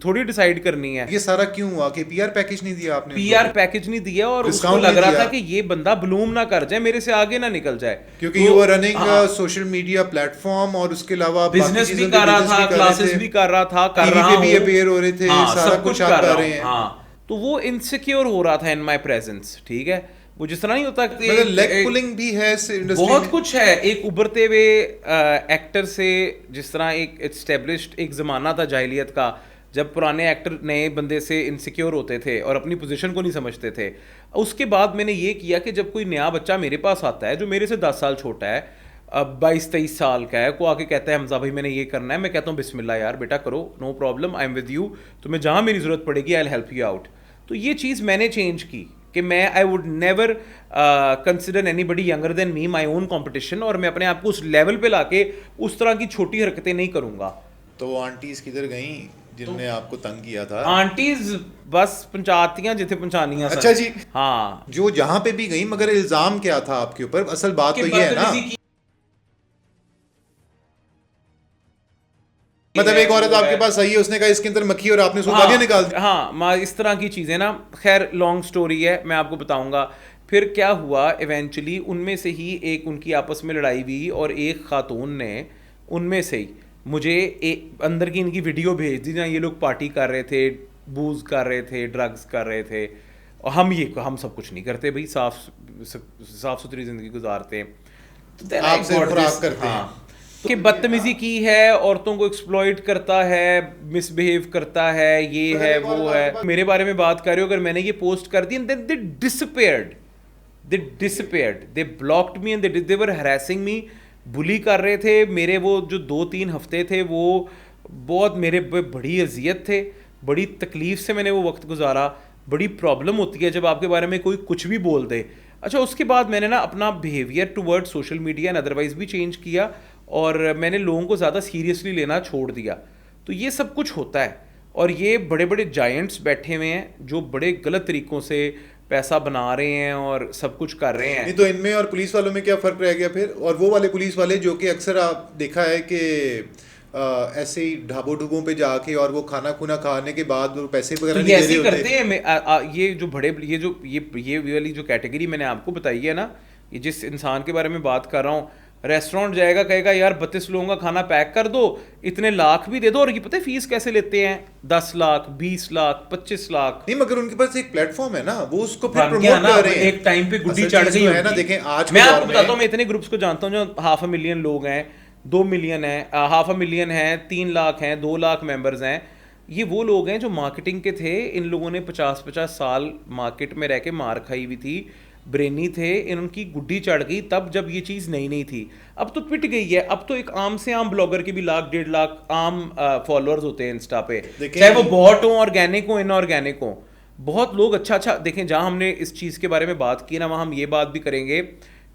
थोड़ी डिसाइड करनी है। ये सारा क्यों हुआ कि पीआर पैकेज नहीं दिया आपने? पीआर पैकेज नहीं दिया और उसको Discount लग नहीं रहा दिया। था कि ये बंदा ब्लूम ना कर जाए, मेरे से आगे ना निकल जाए, क्योंकि you were running social media platform और उसके अलावा बिजनेस भी कर रहा था, क्लासेस भी कर रहा था, कर रहा टीवी पे भी हूं। अपीयर हो रहे थे, हाँ, सारा सब कुछ कुछ आप कर कर रहा रहे हूं। हैं। हाँ, तो वो इनसिक्योर हो रहा था इन माय प्रेजेंस, ठीक है। वो जिस तरह नहीं होता कि मतलब लेग पुलिंग भी है इस इंडस्ट्री बहुत में। कुछ है। एक उभरते हुए एक्टर से, जिस तरह एक एस्टेब्लिश्ड एक ज़माना था जाहिलियत का, जब पुराने एक्टर नए बंदे से इनसिक्योर होते थे और अपनी पोजीशन को नहीं समझते थे। उसके बाद मैंने ये किया कि जब कोई नया बच्चा मेरे पास आता है जो मेरे से 10 साल छोटा है, अब 22-23 साल का है, को आके कहता है हमजा भाई मैंने ये करना है, मैं कहता हूँ बिस्मिल्लाह यार बेटा करो, no problem, I am with you, तुम्हें जहाँ मेरी ज़रूरत पड़ेगी I will help you out. तो ये चीज़ मैंने चेंज की कि मैं I would never consider anybody younger than me my own competition, और मैं अपने आप को उस लेवल पे लाके उस तरह की छोटी हरकतें नहीं करूँगा। तो वो आंटीज किधर गई जिनने आपको तंग किया था? आंटीज बस पंचातियां जिथे पंचानियां सन। अच्छा जी। हाँ, जो जहां पे भी गई, मगर इल्जाम क्या था आपके ऊपर? असल बात तो ये है ना, मतलब एक औरत आपके पास आई है, उसने कहा इसके अंदर मक्खी, और आपने उसको आगे निकाल दिया। हाँ, इस तरह की चीज़ें ना, खैर लॉन्ग स्टोरी है, मैं आपको बताऊंगा। फिर क्या हुआ, इवेंचुअली उनमें से ही एक, उनकी आपस में लड़ाई हुई और एक खातून ने उनमें से ही मुझे अंदर की इनकी वीडियो भेज दी जहाँ ये लोग पार्टी कर रहे थे, बूज कर रहे थे, ड्रग्स कर रहे थे, और हम सब कुछ नहीं करते भाई, साफ सुथरी ज़िंदगी गुजारते हैं। तो then I आप सिर्फ got खुराक this, करते हैं। हाँ, कि बदतमीजी की है, औरतों को एक्सप्लॉइट करता है, मिसबिहेव करता है, ये है वो है। मेरे बारे में बात कर रहे हो, अगर मैंने ये पोस्ट कर दी, then they disappeared, they blocked me and they were harassing me, bully कर रहे थे। मेरे वो जो 2-3 हफ्ते थे वो बहुत मेरे पे बड़ी अजियत थे, बड़ी तकलीफ से मैंने वो वक्त गुजारा। बड़ी प्रॉब्लम होती है जब आपके बारे में कोई कुछ भी बोल दे। अच्छा, उसके बाद मैंने ना अपना behaviour toward social media and otherwise भी चेंज किया, और मैंने लोगों को ज़्यादा सीरियसली लेना छोड़ दिया। तो ये सब कुछ होता है, और ये बड़े बड़े जायंट्स बैठे हुए हैं जो बड़े गलत तरीक़ों से पैसा बना रहे हैं और सब कुछ कर रहे हैं। नहीं तो इनमें और पुलिस वालों में क्या फ़र्क रह गया फिर? और वो वाले पुलिस वाले जो कि अक्सर आप देखा है कि ऐसे ही ढाबों ढुबों पे जाके और वो खाना खुना खाने के बाद वो पैसे वगैरह तो नहीं ये दे ऐसे रहे करते होते। हैं। ये जो बड़े ये वाली जो कैटेगरी मैंने आपको बताई है ना, ये जिस इंसान के बारे में बात कर रहा हूँ, रेस्टोरेंट जाएगा, कहेगा यार 32 लोगों का खाना पैक कर दो, इतने लाख भी दे दो, और ये पता है फीस कैसे लेते हैं? 10 लाख, 20 लाख, 25 लाख। नहीं, मगर उनके पास एक प्लेटफॉर्म है ना, वो उसको फिर बन प्रमोट गया ना, कर रहे हैं। एक टाइम पे गुड्डी असल चढ़ चीज़ गई तो है ना, उनकी। देखें आज मैं के आपको दौर बताता हूँ, में मैं इतने ग्रुप्स को जानता हूँ जो 500,000 लोग हैं, 2 मिलियन है, 500,000 हैं, 3 लाख हैं, 2 लाख मेंबर्स हैं। ये वो लोग हैं जो मार्केटिंग के थे। इन लोगों ने 50-50 साल मार्केट में रह के मार खाई हुई थी, ब्रेनी थे, इनकी गुड्डी चढ़ गई तब जब ये चीज़ नई नई थी। अब तो पिट गई है, अब तो एक आम से आम ब्लॉगर के भी 1-1.5 लाख आम फॉलोअर्स होते हैं इंस्टा पे, चाहे वो बॉट हो, ऑर्गेनिक हो, इनऑर्गेनिक हो। बहुत लोग अच्छा देखें, जहाँ हमने इस चीज़ के बारे में बात की ना, वहाँ हम ये बात भी करेंगे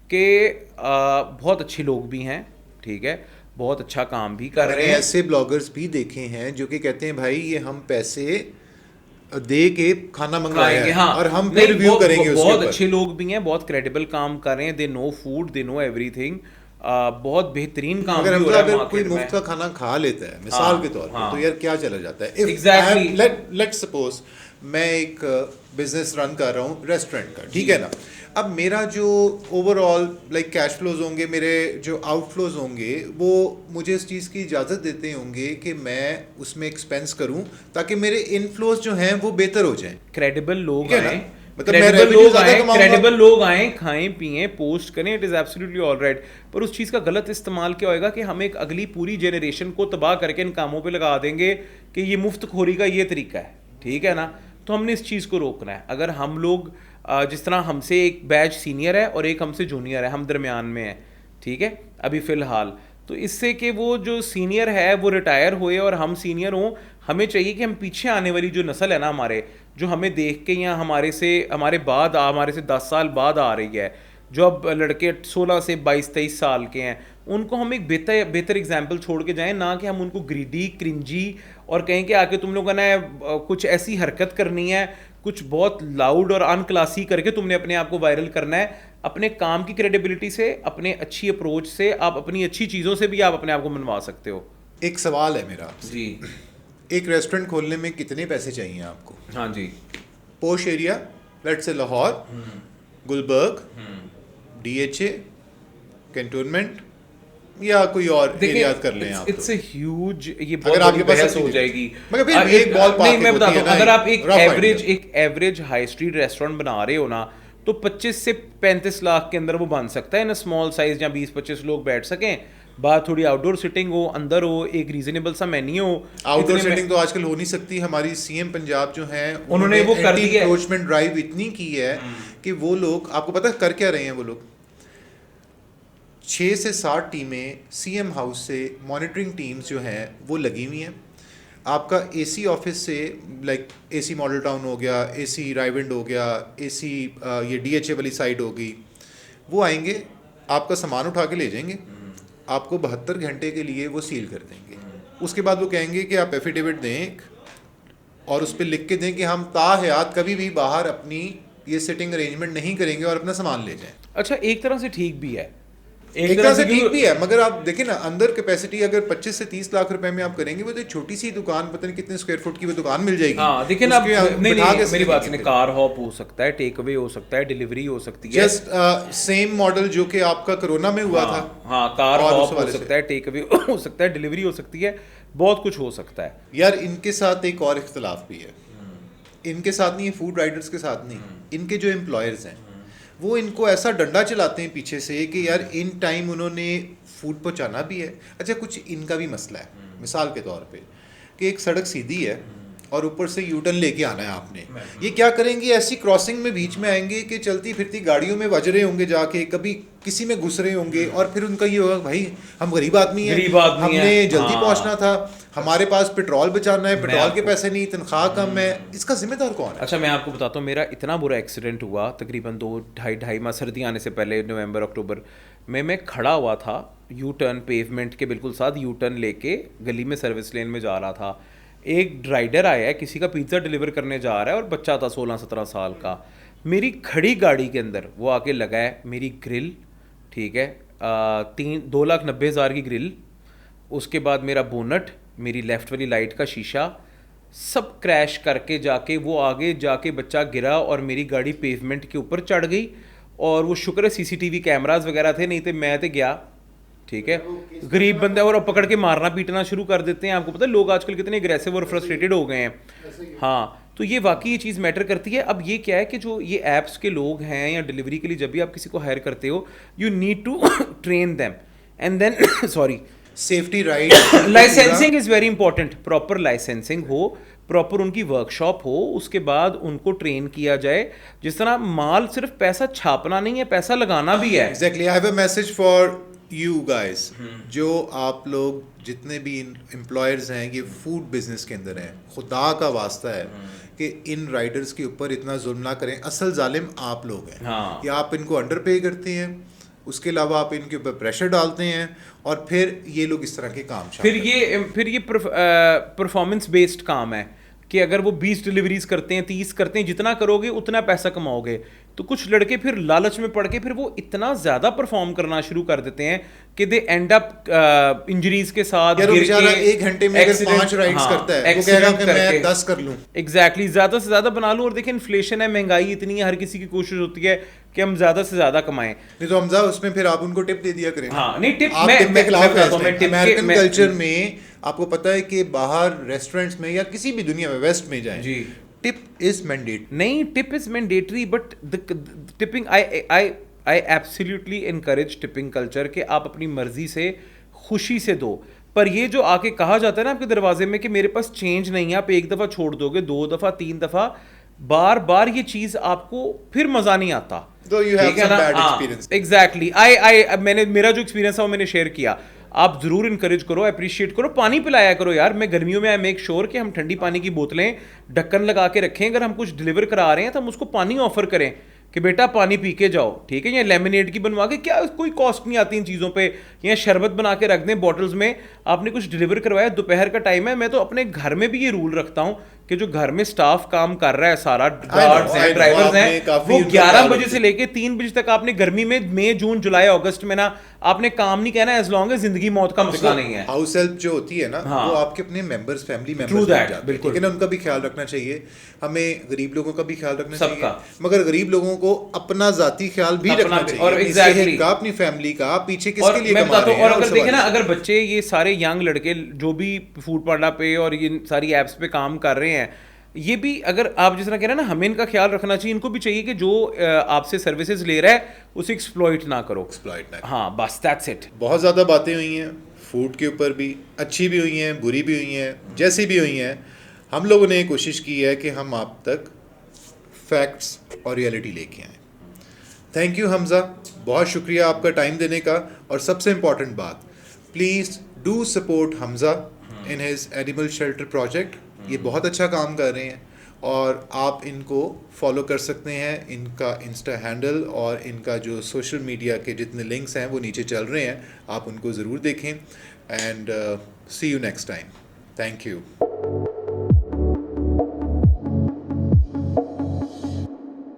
कि बहुत अच्छे लोग भी हैं, ठीक है, बहुत अच्छा काम भी कर रहे हैं। ऐसे ब्लॉगर्स भी देखे हैं जो कि कहते हैं भाई ये हम पैसे दे के खाना मंगवाए हैं, हाँ, और हम फिर रिव्यू करेंगे उसके बहुत ऊपर। अच्छे लोग भी हैं, बहुत क्रेडिबल काम कर रहे हैं, they know food, they know everything, बहुत बेहतरीन काम भी हो रहा है अगर कोई मार्केट में। मुफ्त का खाना खा लेता है मिसाल के तौर पर, तो यार क्या चला जाता है? Exactly. लेट्स सपोज मैं एक बिजनेस रन कर रहा हूँ रेस्टोरेंट का, ठीक है ना। अब मेरा जो ओवरऑल लाइक कैश फ्लोज होंगे, मेरे जो आउटफ्लोज होंगे, वो मुझे इस चीज़ की इजाज़त देते होंगे कि मैं उसमें एक्सपेंस करूं ताकि मेरे इनफ्लोज जो हैं वो बेहतर हो जाएं। क्रेडिबल लोग ठीक है ना? आए, मतलब मैं revenue ज़्यादा कमाऊंगा। क्रेडिबल लोग आए, खाएं पिएं, पोस्ट करें, इट इज़ एब्सोल्युटली ऑलराइट। पर उस चीज़ का गलत इस्तेमाल क्या होएगा कि हम एक अगली पूरी जनरेशन को तबाह करके इन कामों पे लगा देंगे कि ये मुफ्त खोरी का ये तरीका है, ठीक है ना। तो हमने इस चीज़ को रोकना है। अगर हम लोग जिस तरह हमसे एक बैच सीनियर है और एक हमसे जूनियर है, हम दरमियान में है, ठीक है, अभी फ़िलहाल, तो इससे कि वो जो सीनियर है वो रिटायर हुए और हम सीनियर हों, हमें चाहिए कि हम पीछे आने वाली जो नस्ल है ना हमारे, जो हमें देख के या हमारे से 10 साल बाद आ रही है, जो अब लड़के 16 से 22-23 साल के हैं, उनको हम एक बेहतर एग्जाम्पल छोड़ के जाएं, ना कि हम उनको ग्रीडी, क्रिंजी और कहें कि आके तुम लोगों ने कुछ ऐसी हरकत करनी है, कुछ बहुत लाउड और अनक्लासी करके तुमने अपने आप को वायरल करना है। अपने काम की क्रेडिबिलिटी से, अपने अच्छी अप्रोच से, आप अपनी अच्छी चीज़ों से भी आप अपने आप को मनवा सकते हो। एक सवाल है मेरा आपसे। जी। एक रेस्टोरेंट खोलने में कितने पैसे चाहिए आपको? हाँ जी। पोश area, let's say Lahore, Gulberg, DHA, cantonment या कोई और एरिया कर लें आप। इट्स अ ह्यूज, ये अगर बहुत आपके बड़ी पास बहस हो जाएगी। मगर फिर भी एक बॉल नहीं, मैं बताता हूँ, अगर आप एक average average high street restaurant बना रहे हो ना, तो 25 से 35 लाख के अंदर वो बन सकता है ना, स्मॉल साइज, जहाँ 20-25 लोग बैठ सकें, बात थोड़ी आउटडोर सिटिंग हो, अंदर हो, एक रीजनेबल सा मेन्यू हो। आउटडोर सिटिंग तो आजकल हो नहीं सकती। हमारी CM पंजाब जो है, उन्होंने वो कर दी है, एनक्रोचमेंट ड्राइव इतनी की है कि वो लोग, आपको पता है कर क्या रहे हैं वो लोग? 6 से 7 टीमें CM हाउस से, मॉनिटरिंग टीम्स जो हैं वो लगी हुई हैं। आपका AC ऑफिस से, लाइक AC मॉडल टाउन हो गया, AC रायविंड हो गया, AC ये DHA वाली साइड हो गई, वो आएंगे, आपका सामान उठा के ले जाएंगे, आपको 72 घंटे के लिए वो सील कर देंगे। उसके बाद वो कहेंगे कि आप एफिडेविट दें और उस पर लिख के दें कि हम ताहयात कभी भी बाहर अपनी ये सिटिंग अरेंजमेंट नहीं करेंगे और अपना सामान ले जाएं। अच्छा, एक तरह से ठीक भी है, एक तरह से ठीक भी है, मगर आप देखें ना, अंदर कैपेसिटी अगर 25 से 30 लाख रुपए में आप करेंगे, वो तो एक छोटी सी दुकान, पता नहीं कितने स्क्वायर फुट की वो दुकान मिल जाएगी। हाँ, देखिए ना, नहीं, मेरी बात सुनिए, कार हॉप हो सकता है, टेक अवे हो सकता है, डिलीवरी हो सकती है, जस्ट सेम मॉडल जो कि आपका कोरोना में हुआ था। हाँ, कार हॉप हो सकता है, टेक अवे हो सकता है, डिलीवरी हो सकती है, बहुत कुछ हो सकता है। यार इनके साथ एक और इख्तलाफ भी है, इनके साथ नहीं, फूड राइडर्स के साथ नहीं, इनके जो एम्प्लॉयर्स हैं वो इनको ऐसा डंडा चलाते हैं पीछे से कि यार इन टाइम उन्होंने फूड पहुंचाना भी है। अच्छा, कुछ इनका भी मसला है, मिसाल के तौर पे कि एक सड़क सीधी है और ऊपर से यूटर्न लेके आना है आपने, ये क्या करेंगे, ऐसी क्रॉसिंग में बीच में आएंगे कि चलती फिरती गाड़ियों में बज रहे होंगे, जाके कभी किसी में घुस रहे होंगे, और फिर उनका ये होगा, भाई हम गरीब आदमी हैं, हमने जल्दी पहुंचना था, हमारे पास पेट्रोल बचाना है, पेट्रोल के पैसे नहीं, तनख्वाह कम है, इसका जिम्मेदार कौन है? अच्छा, मैं आपको बताता हूँ, मेरा इतना बुरा एक्सीडेंट हुआ तकरीबन 2-2.5 माह सर्दी आने से पहले, नवंबर अक्टूबर में मैं खड़ा हुआ था यू टर्न, पेवमेंट के बिल्कुल साथ यू टर्न लेके गली में सर्विस लेन में जा रहा था। एक ड्राइवर आया है, किसी का पिज़्ज़ा डिलीवर करने जा रहा है, और बच्चा था 16-17 साल का। मेरी खड़ी गाड़ी के अंदर वो आके लगा है, मेरी ग्रिल, ठीक है, 2,90,000 की ग्रिल, उसके बाद मेरा बोनट, मेरी लेफ्ट वाली लाइट का शीशा, सब क्रैश करके जाके वो आगे जाके बच्चा गिरा और मेरी गाड़ी पेवमेंट के ऊपर चढ़ गई। और वो शुक्र है CCTV कैमराज वगैरह थे, नहीं तो मैं तो गया, ठीक है, गरीब बंदा, और पकड़ के मारना पीटना शुरू कर देते हैं। आपको पता है लोग आजकल कितने अग्रेसिव और फ्रस्ट्रेटेड हो गए हैं। हाँ, तो ये वाकई ये चीज़ मैटर करती है। अब ये क्या है कि जो ये ऐप्स के लोग हैं या डिलीवरी के लिए जब भी आप किसी को हायर करते हो, you need to train them and then sorry, safety ride, licensing is very important, proper licensing हो, प्रॉपर उनकी वर्कशॉप हो, उसके बाद उनको ट्रेन किया जाए। जिस तरह माल सिर्फ पैसा छापना नहीं है, पैसा लगाना भी है। Exactly, I have a message for you guys, जो आप लोग जितने भी एम्प्लॉयर्स हैं ये फूड बिजनेस के अंदर हैं, खुदा का वास्ता है कि इन राइडर्स के ऊपर इतना जुल्म ना करें। असल जालिम आप लोग हैं। हाँ। या आप इनको अंडर पे करते हैं, उसके अलावा आप इनके ऊपर प्रेशर डालते हैं, और फिर ये लोग इस तरह के काम फिर ये परफॉर्मेंस बेस्ड काम है कि अगर वो 20 डिलीवरीज करते हैं, 30 करते हैं, जितना करोगे उतना पैसा कमाओगे। तो कुछ लड़के फिर लालच में पड़ के फिर वो इतना ज़्यादा परफॉर्म करना शुरू कर देते हैं कि दे एंड अप इंजरीज के साथ। यार बेचारा 1 घंटे में अगर 5 राइड्स करता है, वो कहेगा कि मैं 10 कर लूं। एग्जैक्टली, ज़्यादा से ज़्यादा बना लूं। और देखिए इन्फ्लेशन है, महंगाई इतनी है, हर किसी की कोशिश होती है कि हम ज़्यादा से ज़्यादा कमाएं। नहीं तो हमजा, उसमें फिर आप उनको टिप दे दिया करें। हाँ, नहीं टिप, मैं अमेरिकन कल्चर में आपको पता है कि बाहर रेस्टोरेंट्स में या किसी भी दुनिया में वेस्ट में जाएं जी, टिप इज मैंडेटरी। नहीं, tip is mandatory, but tipping I absolutely encourage tipping culture कि आप अपनी मर्जी से खुशी से दो। पर ये जो आके कहा जाता है ना आपके दरवाजे में कि मेरे पास चेंज नहीं है, आप 1 दफ़ा छोड़ दोगे, 2 दफ़ा, 3 दफ़ा, बार बार ये चीज़ आपको फिर मज़ा नहीं आता। एग्जैक्टली, मेरा जो एक्सपीरियंस है वो मैंने शेयर किया। आप जरूर इनकरेज करो, अप्रिशिएट करो, पानी पिलाया करो यार। मैं गर्मियों में आई मेक श्योर कि हम ठंडी पानी की बोतलें ढक्कन लगा के रखें। अगर हम कुछ डिलीवर करा रहे हैं तो हम उसको पानी ऑफर करें। कि बेटा पानी पी के जाओ, ठीक है, या लेमनेड की बनवा के, क्या कोई कॉस्ट नहीं आती इन चीज़ों पे, या शरबत बना के रख दें बॉटल्स में। आपने कुछ डिलीवर करवाया, दोपहर का टाइम है, मैं तो अपने घर में भी ये रूल रखता हूँ कि जो घर में स्टाफ काम कर रहा है सारा, गार्ड्स हैं, ड्राइवर्स हैं, वो 11 बजे से लेके 3 बजे तक आपने गर्मी में, मई जून जुलाई अगस्त में ना आपने काम नहीं कहना, एज लॉन्ग एज जिंदगी मौत का मसला नहीं है। हाउस हेल्प जो होती है ना, हाँ। वो आपके अपने members, family True members that, बन जाते हैं, बिल्कुल। ठीक है ना, उनका भी ख्याल रखना चाहिए। हमें गरीब लोगों का भी ख्याल रखना सबका। चाहिए, मगर गरीब लोगों को अपना जाती ख्याल भी अपना रखना भी, चाहिए, और अपनी exactly। सेहत का, अपनी फैमिली का, आप पीछे और किसके लिए मैं कमा बताता रहे हूँ, हैं। और अगर उस देखें ना, हवाले से। अगर बच्चे ये सारे यंग लड़के जो भी फूड पांडा पे और ये सारी एप्स पे काम कर रहे हैं, ये भी अगर आप जिस तरह कह रहे हैं ना, हमें इनका ख्याल रखना चाहिए, इनको भी चाहिए कि जो आपसे सर्विसेज ले रहा है उसे एक्सप्लॉइट ना करो। एक्सप्लॉइट ना। हाँ बस, दैट्स इट। बहुत ज़्यादा बातें हुई हैं फूड के ऊपर भी, अच्छी भी हुई हैं, बुरी भी हुई हैं, जैसी भी हुई हैं। हम लोगों ने कोशिश की है कि हम आप तक फैक्ट्स और रियलिटी लेके आएँ। थैंक यू हमज़ा, बहुत शुक्रिया आपका टाइम देने का। और सबसे इम्पॉर्टेंट बात, please do support Hamza in his animal shelter project. ये बहुत अच्छा काम कर रहे हैं और आप इनको फॉलो कर सकते हैं। इनका इंस्टा हैंडल और इनका जो सोशल मीडिया के जितने लिंक्स हैं वो नीचे चल रहे हैं, आप उनको ज़रूर देखें। And see you next time. Thank you.